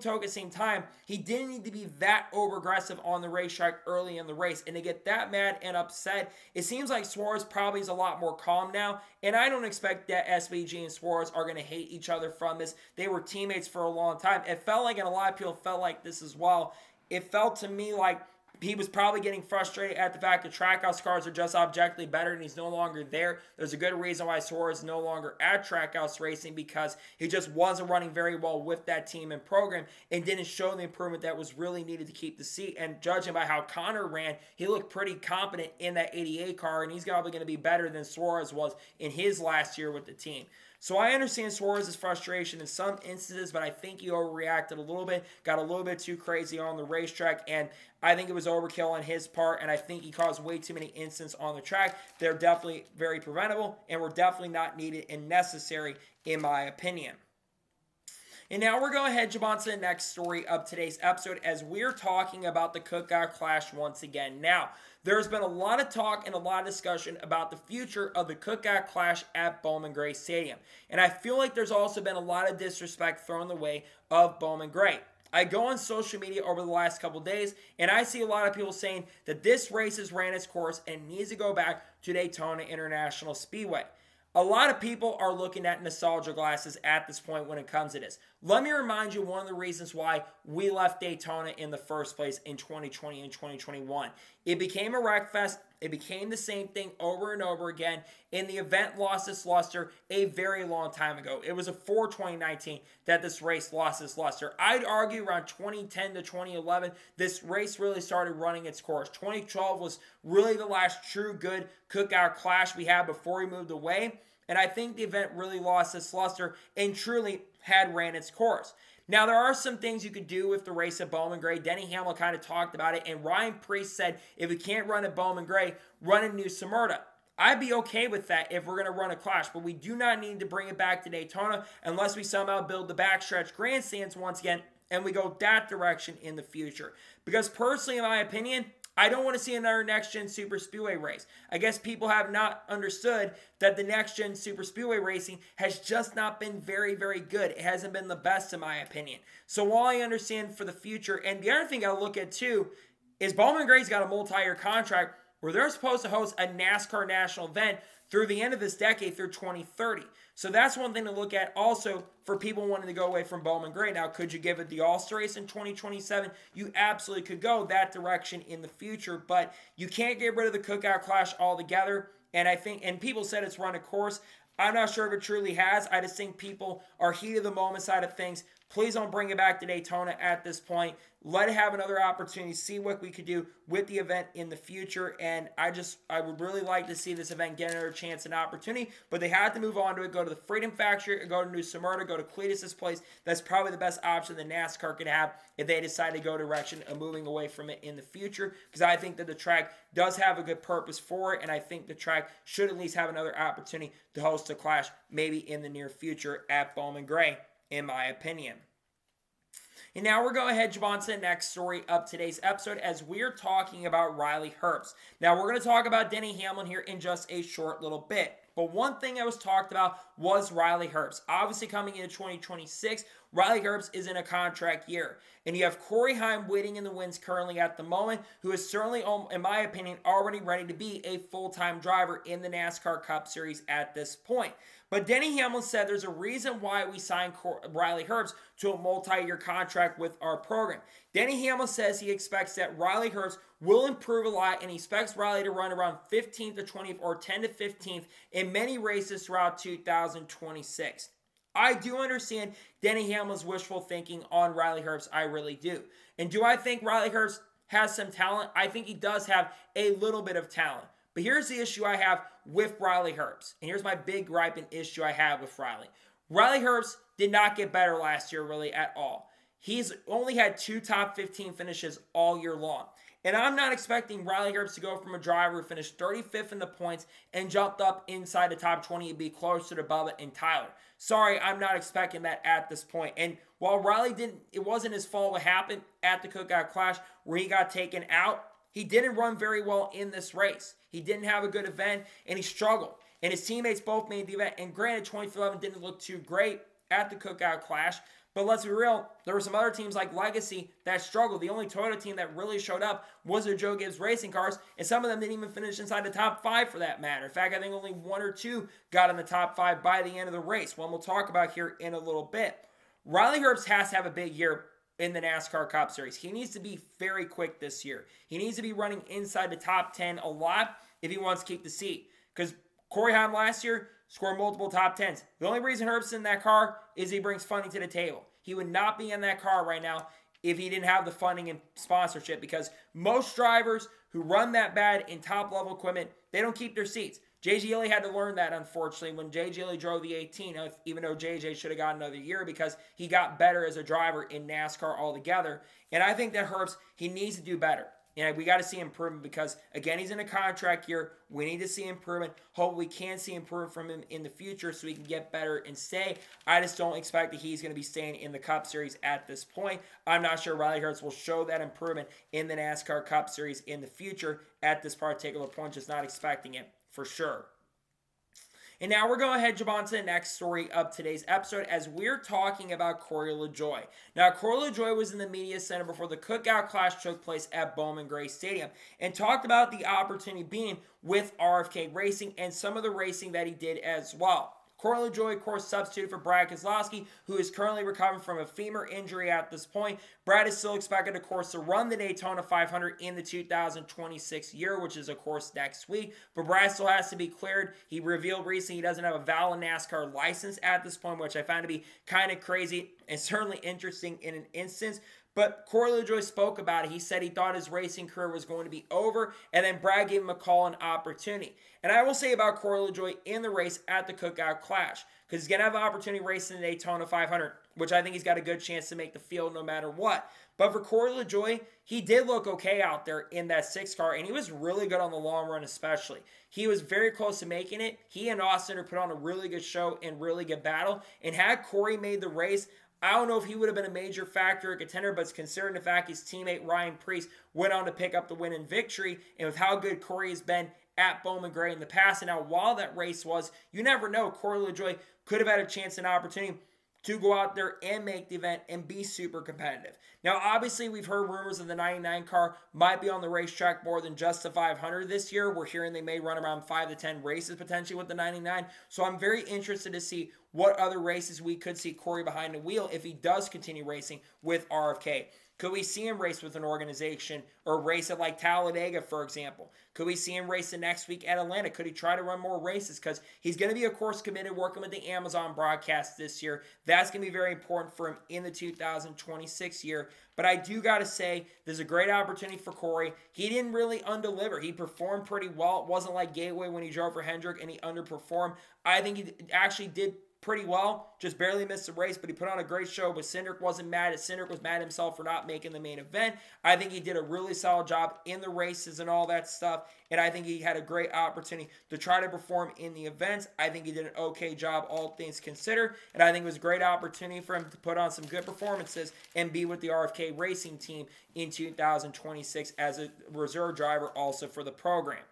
time, he didn't need to be that over-aggressive on the racetrack early in the race. And to get that mad and upset, it seems like Suarez probably is a lot more calm now. And I don't expect that SVG and Suarez are going to hate each other from this. They were teammates for a long time. It felt like, and a lot of people felt like this as well, it felt to me like he was probably getting frustrated at the fact that Trackhouse cars are just objectively better and he's no longer there. There's a good reason why Suarez is no longer at Trackhouse Racing because he just wasn't running very well with that team and program and didn't show the improvement that was really needed to keep the seat. And judging by how Connor ran, he looked pretty competent in that 88 car, and he's probably going to be better than Suarez was in his last year with the team. So I understand Suarez's frustration in some instances, but I think he overreacted a little bit, got a little bit too crazy on the racetrack, and I think it was overkill on his part, and I think he caused way too many incidents on the track. They're definitely very preventable, and were definitely not needed and necessary, in my opinion. And now we're going to head on to the next story of today's episode as we're talking about the Cookout Clash once again. Now, there's been a lot of talk and a lot of discussion about the future of the Cookout Clash at Bowman Gray Stadium. And I feel like there's also been a lot of disrespect thrown the way of Bowman Gray. I go on social media over the last couple days, and I see a lot of people saying that this race has ran its course and needs to go back to Daytona International Speedway. A lot of people are looking at nostalgia glasses at this point when it comes to this. Let me remind you one of the reasons why we left Daytona in the first place in 2020 and 2021. It became a wreck fest. It became the same thing over and over again, and the event lost its luster a very long time ago. It was before 2019 that this race lost its luster. I'd argue around 2010 to 2011, this race really started running its course. 2012 was really the last true good Cookout Clash we had before we moved away, and I think the event really lost its luster and truly had ran its course. Now, there are some things you could do with the race at Bowman Gray. Denny Hamlin kind of talked about it, and Ryan Preece said if we can't run at Bowman Gray, run in New Smyrna. I'd be okay with that if we're going to run a clash, but we do not need to bring it back to Daytona unless we somehow build the backstretch grandstands once again and we go that direction in the future. Because personally, in my opinion, I don't want to see another next-gen super speedway race. I guess people have not understood that the next-gen super speedway racing has just not been very, very good. It hasn't been the best in my opinion. So while I understand for the future, and the other thing I look at too is Bowman Gray's got a multi-year contract where they're supposed to host a NASCAR national event through the end of this decade, through 2030. So that's one thing to look at also for people wanting to go away from Bowman Gray. Now, could you give it the All-Star race in 2027? You absolutely could go that direction in the future, but you can't get rid of the Cookout Clash altogether. And I think, and people said it's run a course. I'm not sure if it truly has. I just think people are heat of the moment side of things. Please don't bring it back to Daytona at this point. Let it have another opportunity, see what we could do with the event in the future. And I would really like to see this event get another chance and opportunity. But they had to move on to it. Go to the Freedom Factory, or go to New Smyrna, go to Cleetus' place. That's probably the best option that NASCAR could have if they decide to go direction of moving away from it in the future. Because I think that the track does have a good purpose for it. And I think the track should at least have another opportunity to host a clash maybe in the near future at Bowman Gray, in my opinion. And now we're going to jump on to the next story of today's episode as we're talking about Riley Herbst. Now we're going to talk about Denny Hamlin here in just a short little bit. But one thing that was talked about was Riley Herbst. Obviously coming into 2026, Riley Herbst is in a contract year. And you have Corey Heim waiting in the wings currently at the moment, who is certainly, in my opinion, already ready to be a full-time driver in the NASCAR Cup Series at this point. But Denny Hamlin said there's a reason why we signed Riley Herbst to a multi-year contract with our program. Denny Hamlin says he expects that Riley Herbst will improve a lot, and he expects Riley to run around 15th to 20th or 10th to 15th in many races throughout 2026. I do understand Denny Hamlin's wishful thinking on Riley Herbst. I really do. And do I think Riley Herbst has some talent? I think he does have a little bit of talent. But here's the issue I have with Riley Herbst. And here's my big gripe and issue I have with Riley. Riley Herbst did not get better last year really at all. He's only had 2 top 15 finishes all year long. And I'm not expecting Riley Herbst to go from a driver who finished 35th in the points and jumped up inside the top 20 and be closer to Bubba and Tyler. Sorry, I'm not expecting that at this point. And while Riley it wasn't his fault what happened at the Cookout Clash where he got taken out, he didn't run very well in this race. He didn't have a good event, and he struggled. And his teammates both made the event. And granted, 2011 didn't look too great at the Cookout Clash. But let's be real, there were some other teams like Legacy that struggled. The only Toyota team that really showed up was their Joe Gibbs racing cars, and some of them didn't even finish inside the top 5 for that matter. In fact, I think only 1 or 2 got in the top 5 by the end of the race, one we'll talk about here in a little bit. Riley Herbst has to have a big year in the NASCAR Cup Series. He needs to be very quick this year. He needs to be running inside the top 10 a lot if he wants to keep the seat. Because Corey Heim last year scored multiple top 10s. The only reason Herbst's in that car is he brings funding to the table. He would not be in that car right now if he didn't have the funding and sponsorship, because most drivers who run that bad in top-level equipment, they don't keep their seats. J.J. Gilley had to learn that, unfortunately, when J.J. Gilley drove the 18, even though J.J. should have got another year because he got better as a driver in NASCAR altogether. And I think that Herbst, he needs to do better. And we got to see improvement because, again, he's in a contract year. We need to see improvement. Hope we can see improvement from him in the future so he can get better and stay. I just don't expect that he's going to be staying in the Cup Series at this point. I'm not sure Riley Herbst will show that improvement in the NASCAR Cup Series in the future at this particular point. Just not expecting it for sure. And now we're going to jump on to the next story of today's episode as we're talking about Corey LaJoie. Now, Corey LaJoie was in the media center before the Cookout Clash took place at Bowman Gray Stadium and talked about the opportunity being with RFK Racing and some of the racing that he did as well. Corey LaJoie, of course, substituted for Brad Keselowski, who is currently recovering from a femur injury at this point. Brad is still expected, of course, to run the Daytona 500 in the 2026 year, which is, of course, next week. But Brad still has to be cleared. He revealed recently he doesn't have a valid NASCAR license at this point, which I found to be kind of crazy and certainly interesting in an instance. But Corey LaJoie spoke about it. He said he thought his racing career was going to be over, and then Brad gave him a call and opportunity. And I will say about Corey LaJoie in the race at the Cookout Clash, because he's going to have an opportunity racing the Daytona 500, which I think he's got a good chance to make the field no matter what. But for Corey LaJoie, he did look okay out there in that 6 car, and he was really good on the long run especially. He was very close to making it. He and Austin put on a really good show and really good battle. And had Corey made the race, I don't know if he would have been a major factor or contender, but considering the fact his teammate Ryan Preece went on to pick up the win and victory, and with how good Corey has been at Bowman Gray in the past, and how wild that race was, you never know. Corey LaJoie could have had a chance and opportunity to go out there and make the event and be super competitive. Now, obviously, we've heard rumors of the 99 car might be on the racetrack more than just the 500 this year. We're hearing they may run around 5 to 10 races potentially with the 99. So I'm very interested to see what other races we could see Corey behind the wheel if he does continue racing with RFK. Could we see him race with an organization or race at like Talladega, for example? Could we see him race the next week at Atlanta? Could he try to run more races? Because he's going to be, of course, committed working with the Amazon broadcast this year. That's going to be very important for him in the 2026 year. But I do got to say, there's a great opportunity for Corey. He didn't really undeliver. He performed pretty well. It wasn't like Gateway when he drove for Hendrick and he underperformed. I think he actually did pretty well, just barely missed the race, but he put on a great show. But Cindric wasn't mad. Cindric was mad at himself for not making the main event. I think he did a really solid job in the races and all that stuff, and I think he had a great opportunity to try to perform in the events. I think he did an okay job, all things considered, and I think it was a great opportunity for him to put on some good performances and be with the RFK Racing team in 2026 as a reserve driver also for the program.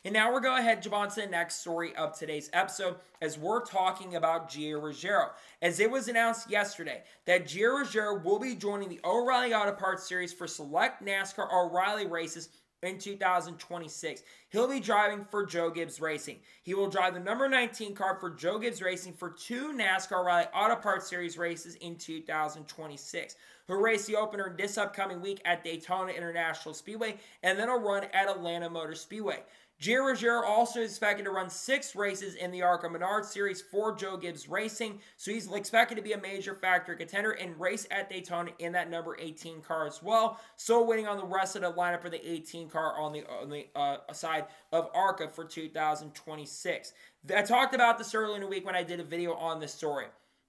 And now we're going ahead and jump on to the next story of today's episode as we're talking about Gio Ruggiero. As it was announced yesterday that Gio Ruggiero will be joining the O'Reilly Auto Parts Series for select NASCAR O'Reilly races in 2026. He'll be driving for Joe Gibbs Racing. He will drive the number 19 car for Joe Gibbs Racing for 2 NASCAR O'Reilly Auto Parts Series races in 2026. He'll race the opener this upcoming week at Daytona International Speedway, and then he'll run at Atlanta Motor Speedway. Gio Ruggiero also is expected to run 6 races in the ARCA Menard Series for Joe Gibbs Racing, so he's expected to be a major factor contender and race at Daytona in that number 18 car as well. So waiting on the rest of the lineup for the 18 car on the side of ARCA for 2026. I talked about this earlier in the week when I did a video on this story.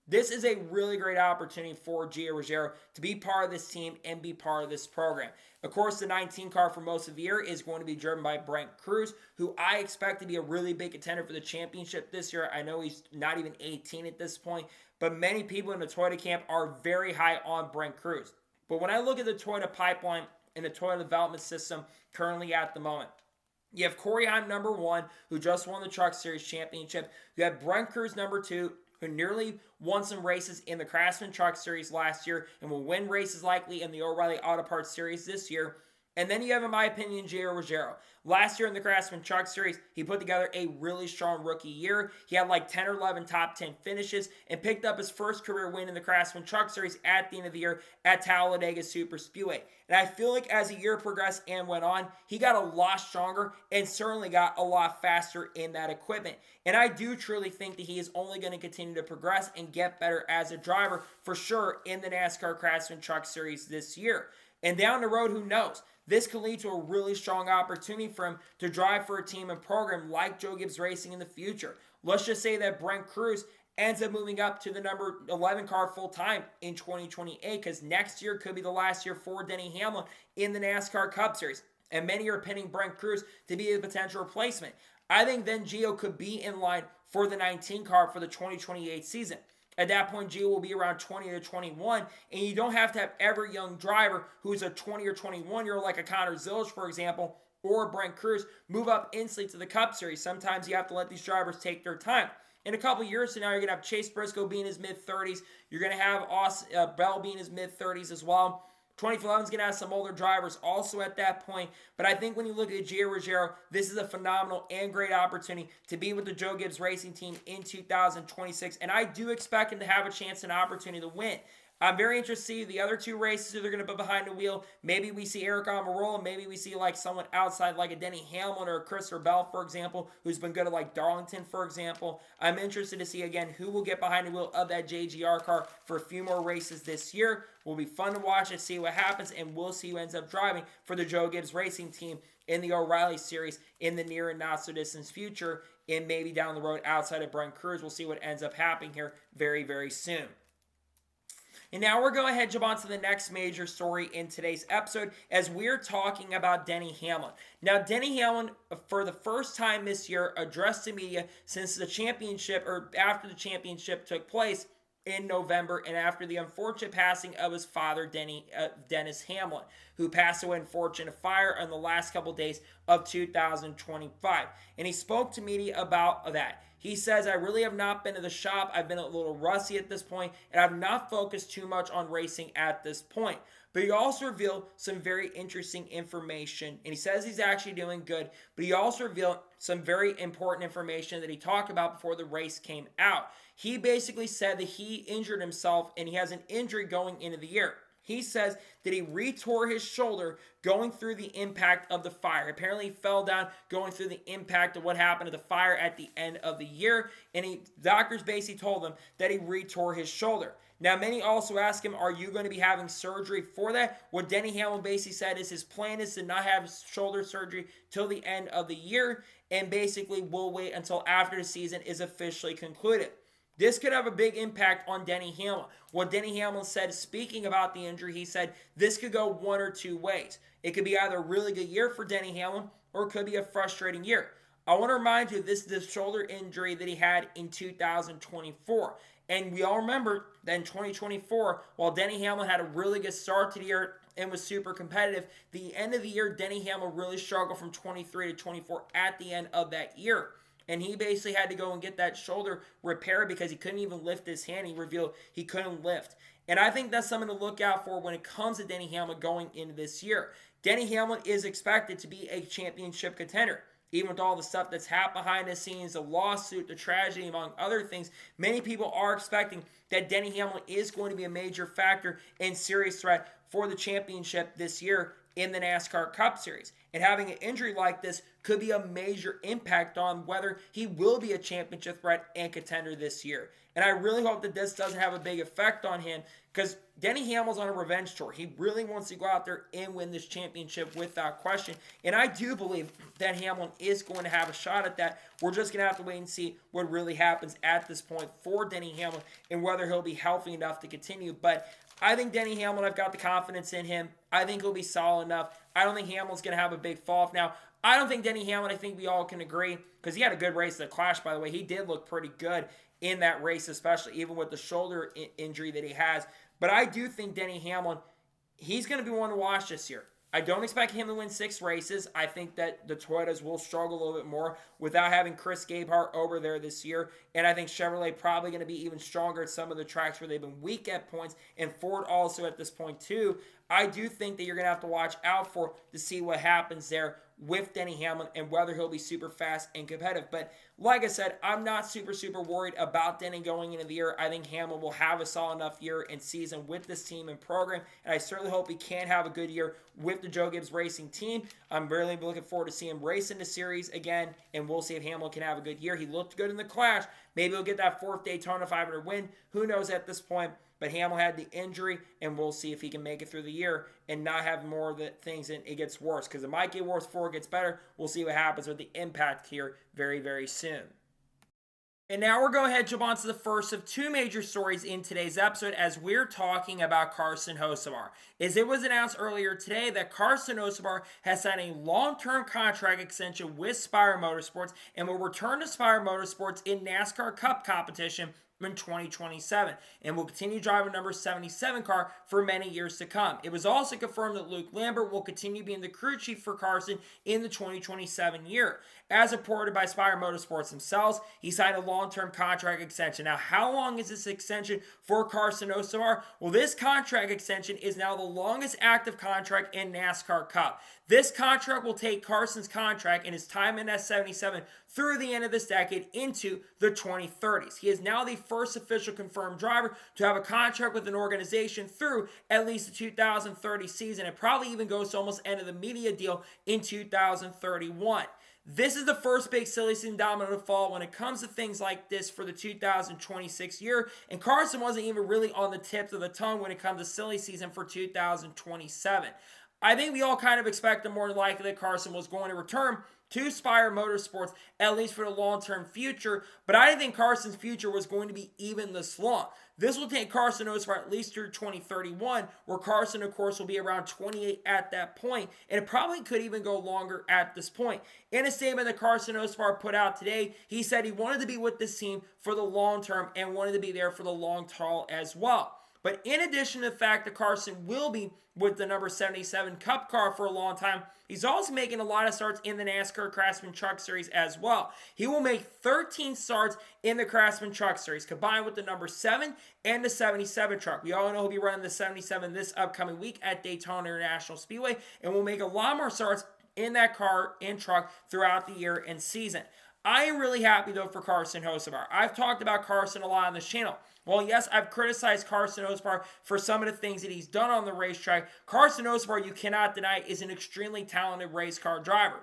This is a really great opportunity for Gio Ruggiero to be part of this team and be part of this program. Of course, the 19 car for most of the year is going to be driven by Brent Cruz, who I expect to be a really big contender for the championship this year. I know he's not even 18 at this point, but many people in the Toyota camp are very high on Brent Cruz. But when I look at the Toyota pipeline and the Toyota development system currently at the moment, you have Corey Heim, number 1, who just won the Truck Series championship. You have Brent Cruz, number 2, who nearly won some races in the Craftsman Truck Series last year and will win races likely in the O'Reilly Auto Parts Series this year. And then you have, in my opinion, Gio Ruggiero. Last year in the Craftsman Truck Series, he put together a really strong rookie year. He had like 10 or 11 top 10 finishes and picked up his first career win in the Craftsman Truck Series at the end of the year at Talladega Super Speedway. And I feel like as the year progressed and went on, he got a lot stronger and certainly got a lot faster in that equipment. And I do truly think that he is only going to continue to progress and get better as a driver for sure in the NASCAR Craftsman Truck Series this year. And down the road, who knows? This could lead to a really strong opportunity for him to drive for a team and program like Joe Gibbs Racing in the future. Let's just say that Brent Cruz ends up moving up to the number 11 car full-time in 2028, because next year could be the last year for Denny Hamlin in the NASCAR Cup Series. And many are pinning Brent Cruz to be a potential replacement. I think then Gio could be in line for the 19 car for the 2028 season. At that point, Gio will be around 20 to 21, and you don't have to have every young driver who's a 20 or 21-year-old like a Connor Zilisch, for example, or Brent Cruz, move up instantly to the Cup Series. Sometimes you have to let these drivers take their time. In a couple years from now, you're going to have Chase Briscoe be in his mid-30s. You're going to have Bell be in his mid-30s as well. 2011 is going to have some older drivers also at that point. But I think when you look at Gio Ruggiero, this is a phenomenal and great opportunity to be with the Joe Gibbs Racing team in 2026. And I do expect him to have a chance and opportunity to win. I'm very interested to see the other 2 races that they're going to put behind the wheel. Maybe we see Eric Almirola. Maybe we see like someone outside like a Denny Hamlin or a Christopher Bell, for example, who's been good at like Darlington, for example. I'm interested to see, again, who will get behind the wheel of that JGR car for a few more races this year. Will be fun to watch and see what happens, and we'll see who ends up driving for the Joe Gibbs Racing team in the O'Reilly Series in the near and not-so-distant future, and maybe down the road outside of Brent Cruz. We'll see what ends up happening here very, very soon. And now we're going ahead and jump on to the next major story in today's episode as we're talking about Denny Hamlin. Now, Denny Hamlin, for the first time this year, addressed the media since the championship, or after the championship took place, in November, and after the unfortunate passing of his father, Dennis Hamlin, who passed away in unfortunate fire in the last couple days of 2025. And he spoke to media about that. He says, I really have not been to the shop. I've been a little rusty at this point, and I've not focused too much on racing at this point. But he also revealed some very interesting information, and he says he's actually doing good, but he also revealed some very important information that he talked about before the race came out. He basically said that he injured himself, and he has an injury going into the year. He says that he re-tore his shoulder going through the impact of the fire. Apparently, he fell down going through the impact of what happened to the fire at the end of the year, and doctors basically told him that he re-tore his shoulder. Now, many also ask him, are you going to be having surgery for that? What Denny Hamlin basically said is his plan is to not have shoulder surgery till the end of the year, and basically will wait until after the season is officially concluded. This could have a big impact on Denny Hamlin. What Denny Hamlin said, speaking about the injury, he said this could go one or two ways. It could be either a really good year for Denny Hamlin, or it could be a frustrating year. I want to remind you, this is the shoulder injury that he had in 2024. And we all remember that in 2024, while Denny Hamlin had a really good start to the year and was super competitive, the end of the year, Denny Hamlin really struggled from 23 to 24 at the end of that year. And he basically had to go and get that shoulder repaired because he couldn't even lift his hand. He revealed he couldn't lift. And I think that's something to look out for when it comes to Denny Hamlin going into this year. Denny Hamlin is expected to be a championship contender. Even with all the stuff that's happened behind the scenes, the lawsuit, the tragedy, among other things, many people are expecting that Denny Hamlin is going to be a major factor and serious threat for the championship this year in the NASCAR Cup Series. And having an injury like this could be a major impact on whether he will be a championship threat and contender this year. And I really hope that this doesn't have a big effect on him, because Denny Hamlin's on a revenge tour. He really wants to go out there and win this championship without question. And I do believe that Hamlin is going to have a shot at that. We're just going to have to wait and see what really happens at this point for Denny Hamlin and whether he'll be healthy enough to continue. But I think Denny Hamlin, I've got the confidence in him. I think he'll be solid enough. I don't think Hamlin's going to have a big fall off. Now, I don't think Denny Hamlin, I think we all can agree, because he had a good race at the Clash, by the way. He did look pretty good in that race, especially even with the shoulder injury that he has. But I do think Denny Hamlin, he's going to be one to watch this year. I don't expect him to win 6 races. I think that the Toyotas will struggle a little bit more without having Chris Gabehart over there this year. And I think Chevrolet probably going to be even stronger at some of the tracks where they've been weak at points. And Ford also at this point too. I do think that you're going to have to watch out for to see what happens there with Denny Hamlin and whether he'll be super fast and competitive. But like I said, I'm not super worried about Denny going into the year. I think Hamlin will have a solid enough year and season with this team and program, and I certainly hope he can have a good year with the Joe Gibbs Racing team. I'm really looking forward to seeing him race in the series again, and we'll see if Hamlin can have a good year. He looked good in the Clash. Maybe he'll get that 4th Daytona 500 win. Who knows at this point? But Hamlin had the injury, and we'll see if he can make it through the year and not have more of the things and it gets worse. Because it might get worse before it gets better. We'll see what happens with the impact here very soon. And now we're going ahead and jump on to the first of 2 major stories in today's episode as we're talking about Carson Hocevar. As it was announced earlier today that Carson Hocevar has signed a long-term contract extension with Spire Motorsports and will return to Spire Motorsports in NASCAR Cup competition in 2027 and will continue driving number 77 car for many years to come. It was also confirmed that Luke Lambert will continue being the crew chief for Carson in the 2027 year. As reported by Spire Motorsports themselves, he signed a long-term contract extension. Now, how long is this extension for Carson Hocevar? Well, this contract extension is now the longest active contract in NASCAR Cup. This contract will take Carson's contract and his time in S77 through the end of this decade into the 2030s. He is now the first official confirmed driver to have a contract with an organization through at least the 2030 season. It probably even goes to almost end of the media deal in 2031. This is the first big silly season domino to fall when it comes to things like this for the 2026 year, and Carson wasn't even really on the tips of the tongue when it comes to silly season for 2027. I think we all kind of expected more likely that Carson was going to return to Spire Motorsports, at least for the long-term future, but I didn't think Carson's future was going to be even this long. This will take Carson Hocevar at least through 2031, where Carson, of course, will be around 28 at that point, and it probably could even go longer at this point. In a statement that Carson Hocevar put out today, he said he wanted to be with this team for the long term and wanted to be there for the long haul as well. But in addition to the fact that Carson will be with the number 77 Cup car for a long time, he's also making a lot of starts in the NASCAR Craftsman Truck Series as well. He will make 13 starts in the Craftsman Truck Series, combined with the number 7 and the 77 truck. We all know he'll be running the 77 this upcoming week at Daytona International Speedway, and will make a lot more starts in that car and truck throughout the year and season. I am really happy, though, for Carson Hocevar. I've talked about Carson a lot on this channel. Well, yes, I've criticized Carson Hocevar for some of the things that he's done on the racetrack. Carson Hocevar, you cannot deny, is an extremely talented race car driver.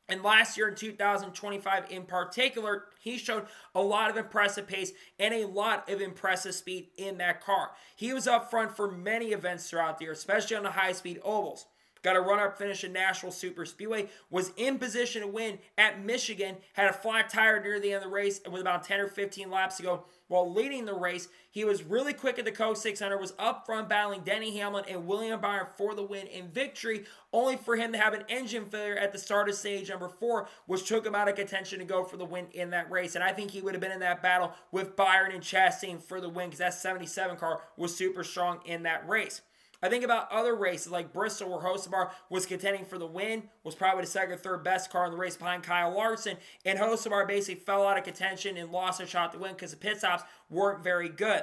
And last year in 2025 in particular, he showed a lot of impressive pace and a lot of impressive speed in that car. He was up front for many events throughout the year, especially on the high-speed ovals. Got a run-up finish in Nashville Super Speedway, was in position to win at Michigan, had a flat tire near the end of the race with about 10 or 15 laps to go while leading the race. He was really quick at the Coke 600, was up front battling Denny Hamlin and William Byron for the win and victory, only for him to have an engine failure at the start of stage number 4, which took him out of contention to go for the win in that race. And I think he would have been in that battle with Byron and Chastain for the win, because that 77 car was super strong in that race. I think about other races like Bristol, where Hocevar was contending for the win, was probably the second or third best car in the race behind Kyle Larson, and Hocevar basically fell out of contention and lost a shot to win because the pit stops weren't very good.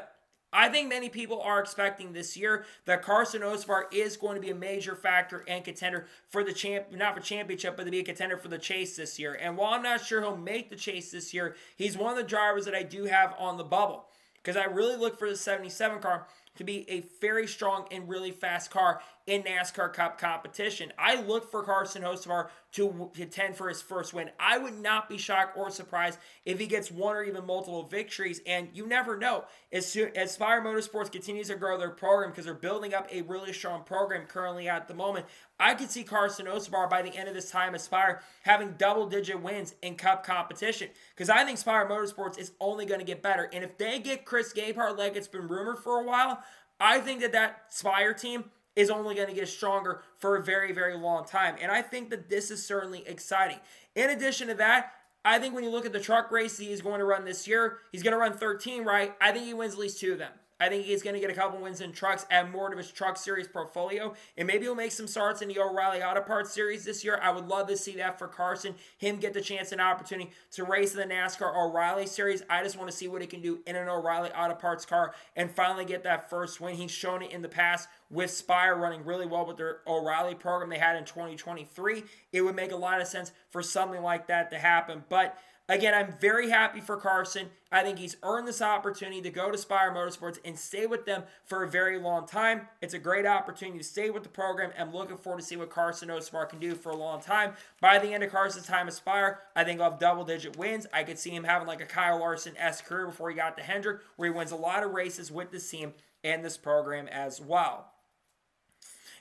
I think many people are expecting this year that Carson Hocevar is going to be a major factor and contender for the not for championship, but to be a contender for the chase this year. And while I'm not sure he'll make the chase this year, he's one of the drivers that I do have on the bubble, because I really look for the 77 car to be a very strong and really fast car in NASCAR Cup competition. I look for Carson Hocevar to contend for his first win. I would not be shocked or surprised if he gets one or even multiple victories, and you never know. As Spire Motorsports continues to grow their program, because they're building up a really strong program currently at the moment, I could see Carson Hocevar by the end of this time at Spire having double-digit wins in Cup competition, because I think Spire Motorsports is only going to get better. And if they get Chris Gabehart, like it's been rumored for a while, I think that Spire team is only going to get stronger for a very, very long time. And I think that this is certainly exciting. In addition to that, I think when you look at the truck race he's going to run this year, he's going to run 13, right? I think he wins at least 2 of them. I think he's going to get a couple wins in trucks, add more to his truck series portfolio, and maybe he'll make some starts in the O'Reilly Auto Parts series this year. I would love to see that for Carson, him get the chance and opportunity to race in the NASCAR O'Reilly series. I just want to see what he can do in an O'Reilly Auto Parts car and finally get that first win. He's shown it in the past with Spire running really well with their O'Reilly program they had in 2023. It would make a lot of sense for something like that to happen. But again, I'm very happy for Carson. I think he's earned this opportunity to go to Spire Motorsports and stay with them for a very long time. It's a great opportunity to stay with the program. I'm looking forward to see what Carson Hocevar can do for a long time. By the end of Carson's time at Spire, I think he'll have double-digit wins. I could see him having like a Kyle Larson-esque career before he got to Hendrick, where he wins a lot of races with this team and this program as well.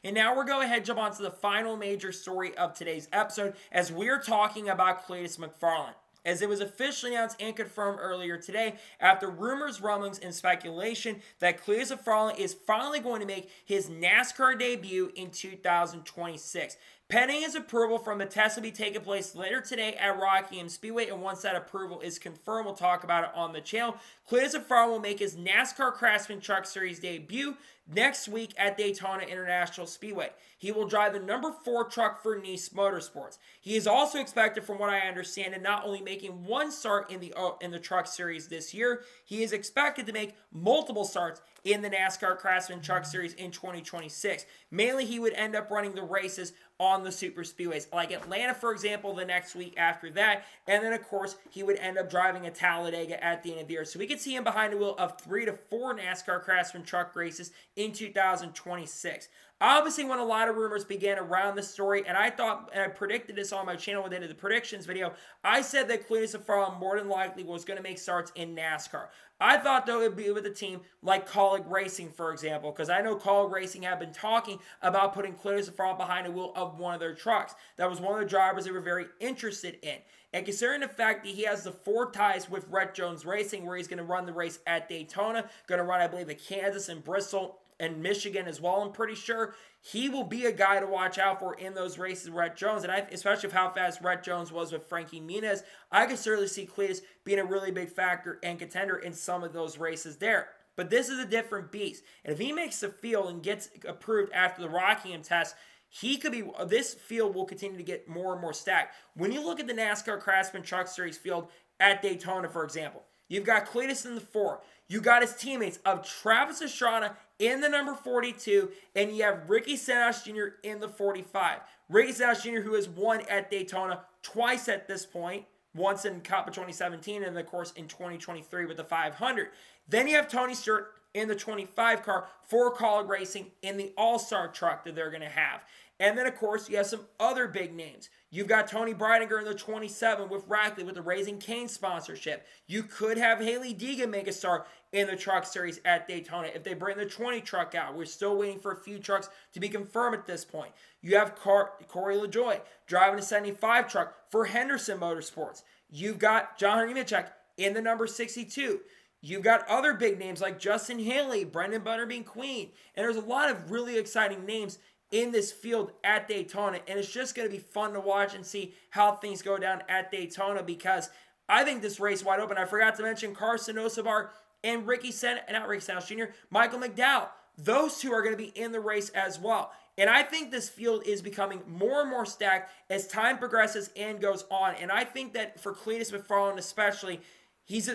And now we're going to jump on to the final major story of today's episode, as we're talking about Cleetus McFarland, as it was officially announced and confirmed earlier today after rumors, rumblings, and speculation that Cleetus McFarland is finally going to make his NASCAR debut in 2026. Pending his approval from the test will be taking place later today at Rockingham Speedway, and once that approval is confirmed, we'll talk about it on the channel. Cleetus McFarland will make his NASCAR Craftsman Truck Series debut next week at Daytona International Speedway. He will drive the number 4 truck for Nice Motorsports. He is also expected, from what I understand, in not only making one start in the truck series this year, he is expected to make multiple starts in the NASCAR Craftsman Truck Series in 2026. Mainly, he would end up running the races on the super speedways, like Atlanta, for example, the next week after that. And then, of course, he would end up driving at Talladega at the end of the year. So we could see him behind the wheel of 3 to 4 NASCAR Craftsman truck races in 2026. Obviously, when a lot of rumors began around the story, and I thought, and I predicted this on my channel when I did the predictions video, I said that Cleetus McFarland more than likely was going to make starts in NASCAR. I thought, though, it would be with a team like Colleague Racing, for example, because I know Colleague Racing have been talking about putting Cleetus McFarland behind the wheel of of one of their trucks. That was one of the drivers they were very interested in. And considering the fact that he has the 4 ties with Rhett Jones Racing, where he's going to run the race at Daytona, going to run, I believe, at Kansas and Bristol and Michigan as well, I'm pretty sure, he will be a guy to watch out for in those races with Rhett Jones. And especially with how fast Rhett Jones was with Frankie Muniz, I could certainly see Cleetus being a really big factor and contender in some of those races there. But this is a different beast. And if he makes the field and gets approved after the Rockingham test, he could be, this field will continue to get more and more stacked. When you look at the NASCAR Craftsman Truck Series field at Daytona, for example, you've got Cleetus in the 4. You got his teammates of Travis Pastrana in the number 42, and you have Ricky Stenhouse Jr. in the 45. Ricky Stenhouse Jr., who has won at Daytona twice at this point, once in Cup of 2017, and of course in 2023 with the 500. Then you have Tony Stewart in the 25 car for Kaulig Racing in the All-Star truck that they're going to have. And then, of course, you have some other big names. You've got Tony Breidinger in the 27 with Rackley with the Raising Cane sponsorship. You could have Haley Deegan make a start in the truck series at Daytona if they bring the 20 truck out. We're still waiting for a few trucks to be confirmed at this point. You have Corey LaJoie driving a 75 truck for Henderson Motorsports. You've got John Nemechek in the number 62. You've got other big names like Justin Haley, Brendan Butterbean Queen, and there's a lot of really exciting names in this field at Daytona, and it's just going to be fun to watch and see how things go down at Daytona, because I think this race is wide open. I forgot to mention Carson Hocevar and Michael McDowell. Those two are going to be in the race as well. And I think this field is becoming more and more stacked as time progresses and goes on. And I think that for Cleetus McFarland especially,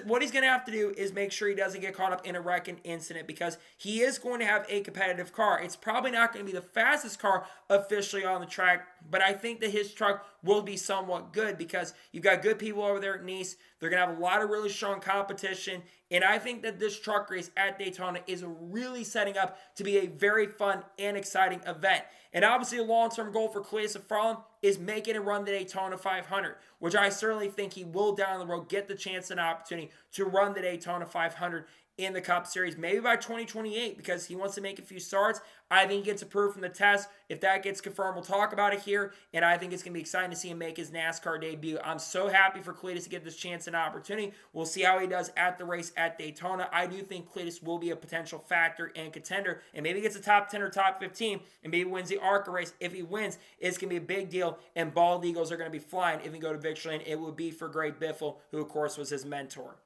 what he's going to have to do is make sure he doesn't get caught up in a wrecking incident, because he is going to have a competitive car. It's probably not going to be the fastest car officially on the track, but I think that his truck will be somewhat good, because you've got good people over there at Nice. They're going to have a lot of really strong competition, and I think that this truck race at Daytona is really setting up to be a very fun and exciting event. And obviously a long-term goal for Cleetus McFarland is make it and run the Daytona 500, which I certainly think he will down the road get the chance and opportunity to run the Daytona 500 in the Cup Series, maybe by 2028, because he wants to make a few starts. I think he gets approved from the test. If that gets confirmed, we'll talk about it here, and I think it's going to be exciting to see him make his NASCAR debut. I'm so happy for Cleetus to get this chance and opportunity. We'll see how he does at the race at Daytona. I do think Cleetus will be a potential factor and contender, and maybe gets a top 10 or top 15, and maybe wins the ARCA race. If he wins, it's going to be a big deal, and bald eagles are going to be flying if he go to victory lane. It would be for Greg Biffle, who, of course, was his mentor.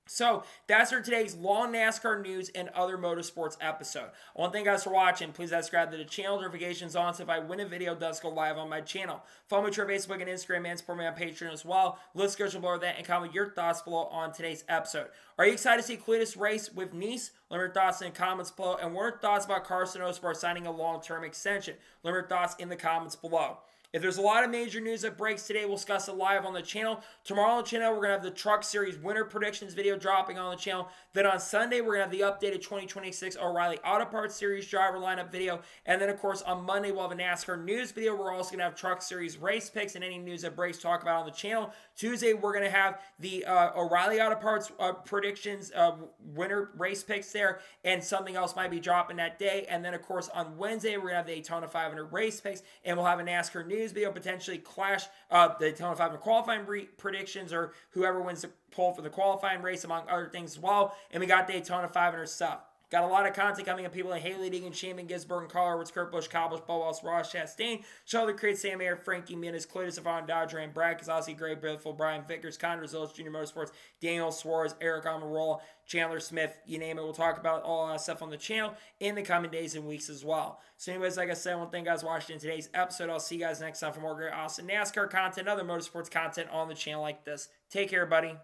So, that's for today's long NASCAR news and other motorsports episode. I want to thank you guys for watching. Please subscribe to the channel, notifications on, so if I win a video, it does go live on my channel. Follow me to Facebook and Instagram, and support me on Patreon as well. Let's go below that and comment your thoughts below on today's episode. Are you excited to see Cleetus race with Nice? Let me know your thoughts in the comments below. And what are your thoughts about Carson Hocevar signing a long-term extension? Let me know your thoughts in the comments below. If there's a lot of major news that breaks today, we'll discuss it live on the channel. Tomorrow on the channel, we're going to have the Truck Series winter predictions video dropping on the channel. Then on Sunday, we're going to have the updated 2026 O'Reilly Auto Parts Series driver lineup video. And then, of course, on Monday, we'll have a NASCAR news video. We're also going to have Truck Series race picks and any news that breaks to talk about on the channel. Tuesday, we're going to have the O'Reilly Auto Parts predictions, winter race picks there, and something else might be dropping that day. And then, of course, on Wednesday, we're going to have the Daytona 500 race picks, and we'll have a NASCAR news video, potentially clash the Daytona 500 qualifying predictions, or whoever wins the poll for the qualifying race, among other things as well. And we got Daytona 500 stuff. Got a lot of content coming up. People like Haley Deegan, Shaman Gisbergen, Carl Edwards, Kurt Busch, Kyle Busch, Bo Wells, Ross Chastain, Sheldon Creed, Sam Ayer, Frankie Muniz, Cleetus McFarland, Dodger, and Brad Keselowski, Gray Biffle, Brian Vickers, Conor Zilch, Junior Motorsports, Daniel Suarez, Eric Almirola, Chandler Smith, you name it. We'll talk about all that stuff on the channel in the coming days and weeks as well. So anyways, like I said, I want to thank you guys for watching today's episode. I'll see you guys next time for more great, awesome NASCAR content, other motorsports content on the channel like this. Take care, buddy.